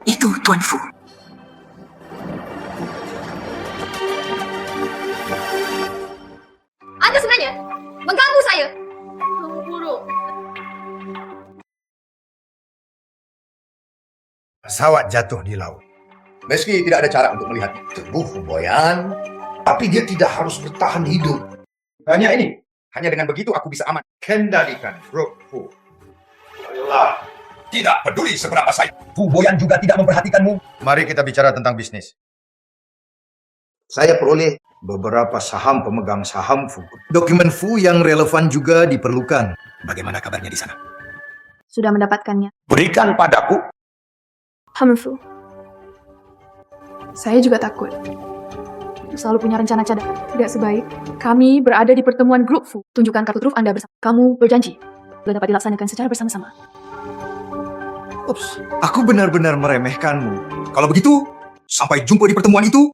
Itu Tuan Fu. Anda sebenarnya mengganggu saya. Kamu buruk. Pesawat jatuh di laut. Meski tidak ada cara untuk melihat tubuh Fu Boyan, tapi dia tidak harus bertahan hidup. Hanya ini. Hanya dengan begitu aku bisa aman. Kendalikan grup Fu. Ayolah. Tidak peduli seberapa saya. Fu Boyan juga tidak memperhatikanmu. Mari kita bicara tentang bisnis. Saya peroleh beberapa saham pemegang saham Fu. Dokumen Fu yang relevan juga diperlukan. Bagaimana kabarnya di sana? Sudah mendapatkannya. Berikan padaku. Paman Fu. Saya juga takut. Selalu punya rencana cadangan. Tidak sebaik kami berada di pertemuan grup Fu. Tunjukkan kartu truf Anda bersama. Kamu berjanji. Sudah dapat dilaksanakan secara bersama-sama. Ups, aku benar-benar meremehkanmu. Kalau begitu, sampai jumpa di pertemuan itu.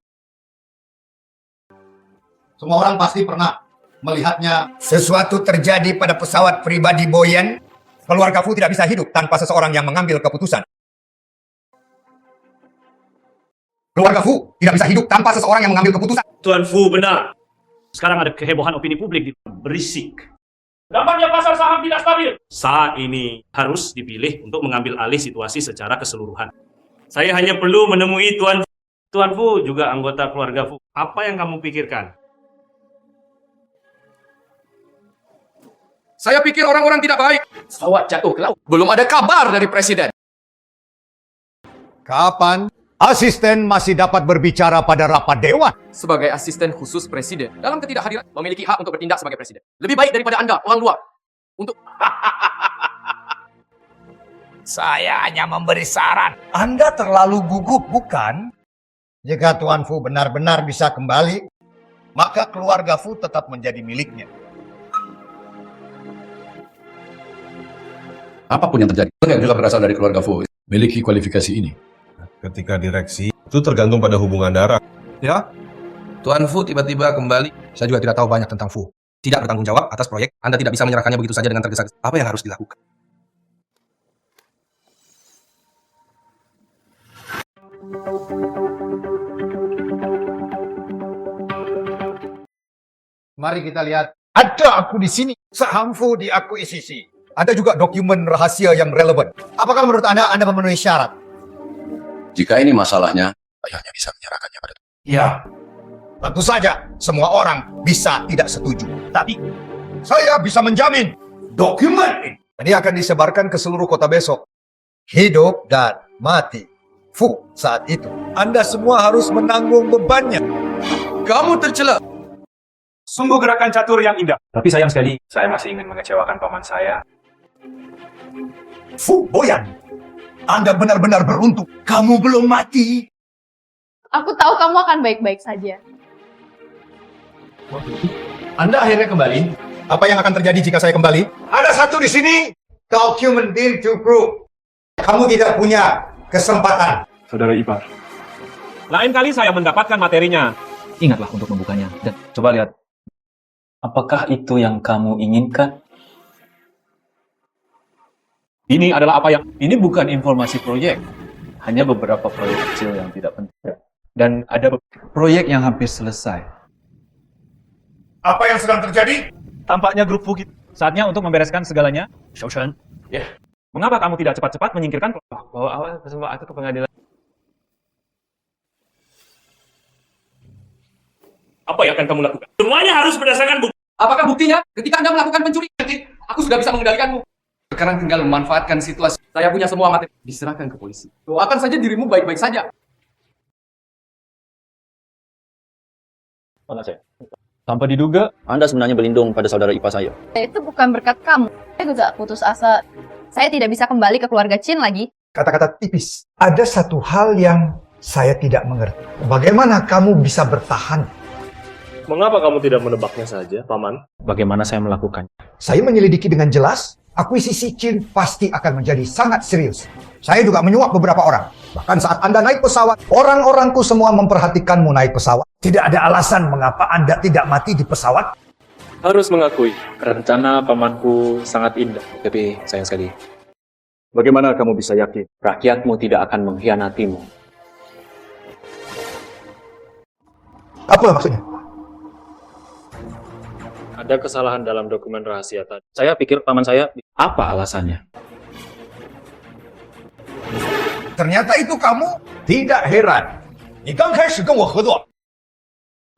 Semua orang pasti pernah melihatnya. Sesuatu terjadi pada pesawat pribadi Boyan. Keluarga Fu tidak bisa hidup tanpa seseorang yang mengambil keputusan. Keluarga Fu tidak bisa hidup tanpa seseorang yang mengambil keputusan. Tuan Fu benar. Sekarang ada kehebohan opini publik berisik. Dampaknya pasar saham tidak stabil. Saat ini harus dipilih untuk mengambil alih situasi secara keseluruhan. Saya hanya perlu menemui Tuan Fu juga anggota keluarga Fu. Apa yang kamu pikirkan? Saya pikir orang-orang tidak baik. Pesawat jatuh ke laut. Belum ada kabar dari presiden. Kapan asisten masih dapat berbicara pada rapat dewan? Sebagai asisten khusus presiden, dalam ketidakhadiran memiliki hak untuk bertindak sebagai presiden. Lebih baik daripada Anda, orang luar. Untuk Saya hanya memberi saran. Anda terlalu gugup, bukan? Jika Tuan Fu benar-benar bisa kembali, maka keluarga Fu tetap menjadi miliknya. Apapun yang terjadi, yang juga berasal dari keluarga Fu memiliki kualifikasi ini. Ketika direksi, itu tergantung pada hubungan darah. Ya, Tuan Fu tiba-tiba kembali. Saya juga tidak tahu banyak tentang Fu. Tidak bertanggung jawab atas proyek. Anda tidak bisa menyerahkannya begitu saja dengan tergesa-gesa. Apa yang harus dilakukan? Mari kita lihat. Ada aku di sini. Saham Fu diakuisisi. Ada juga dokumen rahasia yang relevan. Apakah menurut Anda memenuhi syarat? Jika ini masalahnya, saya hanya bisa menyerahkannya pada Ya. Tentu saja, semua orang bisa tidak setuju. Tapi, saya bisa menjamin dokumen ini akan disebarkan ke seluruh kota besok. Hidup dan mati Fu saat itu. Anda semua harus menanggung bebannya. Kamu tercela. Sungguh gerakan catur yang indah. Tapi sayang sekali, Saya masih ingin mengecewakan paman saya. Fu Boyan, Anda benar-benar beruntung. Kamu belum mati. Aku tahu kamu akan baik-baik saja. Anda akhirnya kembali. Apa yang akan terjadi jika saya kembali? Ada satu di sini. Document deal to prove. Kamu tidak punya kesempatan. Saudara ipar. Lain kali saya mendapatkan materinya. Ingatlah untuk membukanya dan coba lihat. Apakah itu yang kamu inginkan? Ini adalah apa yang... Ini bukan informasi proyek. Hanya beberapa proyek kecil yang tidak penting. Dan ada proyek yang hampir selesai. Apa yang sedang terjadi? Tampaknya grup Fu saatnya untuk membereskan segalanya. Shoshan. Ya. Mengapa kamu tidak cepat-cepat menyingkirkan... bawa awal semua aku ke pengadilan. Apa yang akan kamu lakukan? Semuanya harus berdasarkan bukti. Apakah buktinya? Ketika Anda melakukan pencurian, aku sudah bisa mengendalikanmu. Sekarang tinggal memanfaatkan situasi. Saya punya semua materi. Diserahkan ke polisi. Doakan saja dirimu baik-baik saja. Mana saya? Tanpa diduga, Anda sebenarnya berlindung pada saudara ipar saya. Itu bukan berkat kamu. Saya juga putus asa. Saya tidak bisa kembali ke keluarga Chin lagi. Kata-kata tipis. Ada satu hal yang saya tidak mengerti. Bagaimana kamu bisa bertahan? Mengapa kamu tidak menebaknya saja, Paman? Bagaimana saya melakukannya? Saya menyelidiki dengan jelas. Akuisisi Chin pasti akan menjadi sangat serius. Saya juga menyuap beberapa orang. Bahkan saat Anda naik pesawat, orang-orangku semua memperhatikanmu naik pesawat. Tidak ada alasan mengapa Anda tidak mati di pesawat. Harus mengakui, rencana pamanku sangat indah. Tapi sayang sekali. Bagaimana kamu bisa yakin? Rakyatmu tidak akan mengkhianatimu. Apa maksudnya? Ada kesalahan dalam dokumen rahasia tadi. Saya pikir paman saya... Apa alasannya? Ternyata itu kamu? Tidak heran.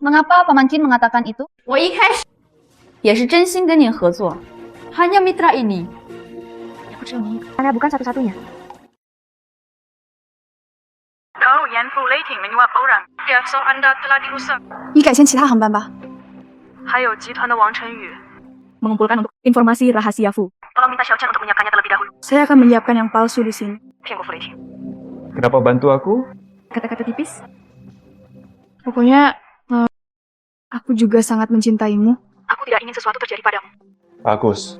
Mengapa Paman Qin mengatakan itu? 我一开始也是真心跟您合作。Hanya mitra ini. Aku只有你一个. Anda bukan satu-satunya. 可鲁盐副雷霆menyuap orang. Reaksor Anda telah dirusak. 你改签其他航班吧。还有集团的王晨宇。 Mengumpulkan untuk informasi rahasia Fu. Tolong minta Xiao Chen untuk menyiapkannya terlebih dahulu. Saya akan menyiapkan yang palsu di sini. 骗过副雷霆。 Kenapa bantu aku? Kata-kata tipis. Pokoknya, aku juga sangat mencintaimu. Aku tidak ingin sesuatu terjadi padamu. Bagus.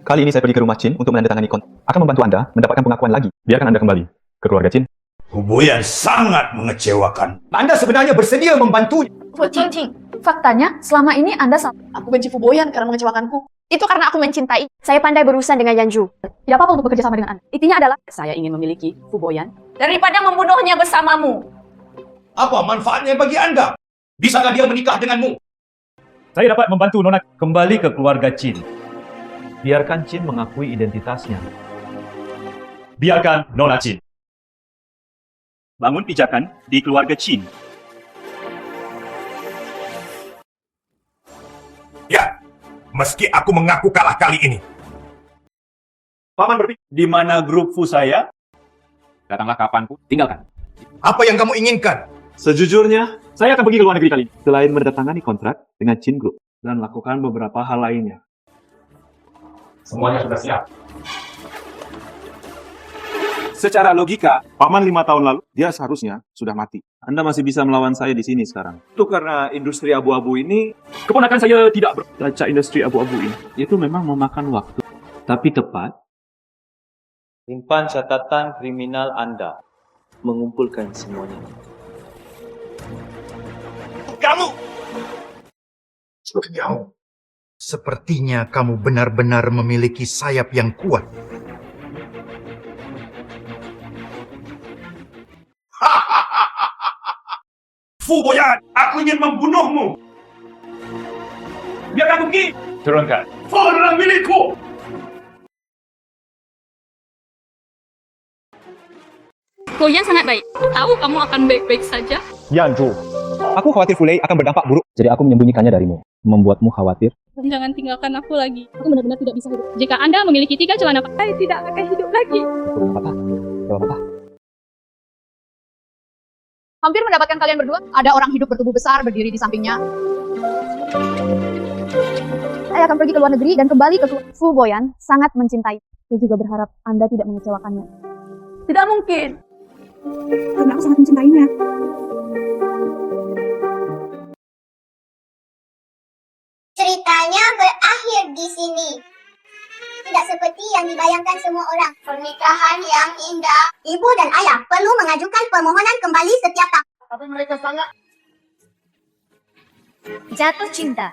Kali ini saya pergi ke rumah Chin untuk menandatangani kontrak. Akan membantu Anda mendapatkan pengakuan lagi. Biarkan Anda kembali ke keluarga Chin. Hubungan sangat mengecewakan. Anda sebenarnya bersedia membantunya. Fu Tingting, faktanya selama ini Anda aku benci Fu Boyan karena mengecewakanku. Itu karena aku mencintai. Saya pandai berurusan dengan Yanju. Tidak apa-apa untuk bekerja sama dengan Anda. Intinya adalah Saya ingin memiliki Fu Boyan. daripada membunuhnya bersamamu. Apa manfaatnya bagi Anda? Bisakah dia menikah denganmu? Saya dapat membantu Nona kembali ke keluarga Chin. Biarkan Chin mengakui identitasnya. Biarkan Nona Chin bangun pijakan di keluarga Chin. Ya, meski aku mengaku kalah kali ini. Paman berpikir, di mana grup Fu saya? Datanglah kapanpun, tinggalkan. Apa yang kamu inginkan? Sejujurnya, saya akan pergi ke luar negeri kali ini. Selain menandatangani kontrak dengan Chin Group dan lakukan beberapa hal lainnya. Semuanya sudah siap. Secara logika, Paman 5 tahun lalu, dia seharusnya sudah mati. Anda masih bisa melawan saya di sini sekarang. Itu karena industri abu-abu ini, keponakan saya tidak baca industri abu-abu ini. Itu memang memakan waktu, tapi tepat. Simpan catatan kriminal Anda. Mengumpulkan semuanya. kamu! Sepertinya kamu benar-benar memiliki sayap yang kuat. Fu Boyan, aku ingin membunuhmu. Biar aku pergi. Turunkan. Fu adalah milikku. Boyan sangat baik. Aku tahu kamu akan baik-baik saja. Yanju, aku khawatir Fulei akan berdampak buruk. Jadi aku menyembunyikannya darimu. Membuatmu khawatir. Jangan tinggalkan aku lagi. Aku benar-benar tidak bisa hidup. Jika Anda memiliki 3 celana, saya tidak akan hidup lagi. Apa? Hampir mendapatkan kalian berdua. Ada orang hidup bertubuh besar berdiri di sampingnya. Saya akan pergi ke luar negeri dan kembali ke Fu Boyan sangat mencintai. Saya juga berharap Anda tidak mengecewakannya. Tidak mungkin. Karena aku sangat mencintainya. Ceritanya berakhir di sini. Tidak seperti yang dibayangkan semua orang. Pernikahan yang indah. Ibu dan ayah perlu mengajukan permohonan kembali setiap tahun. Tapi mereka sangat Jatuh cinta.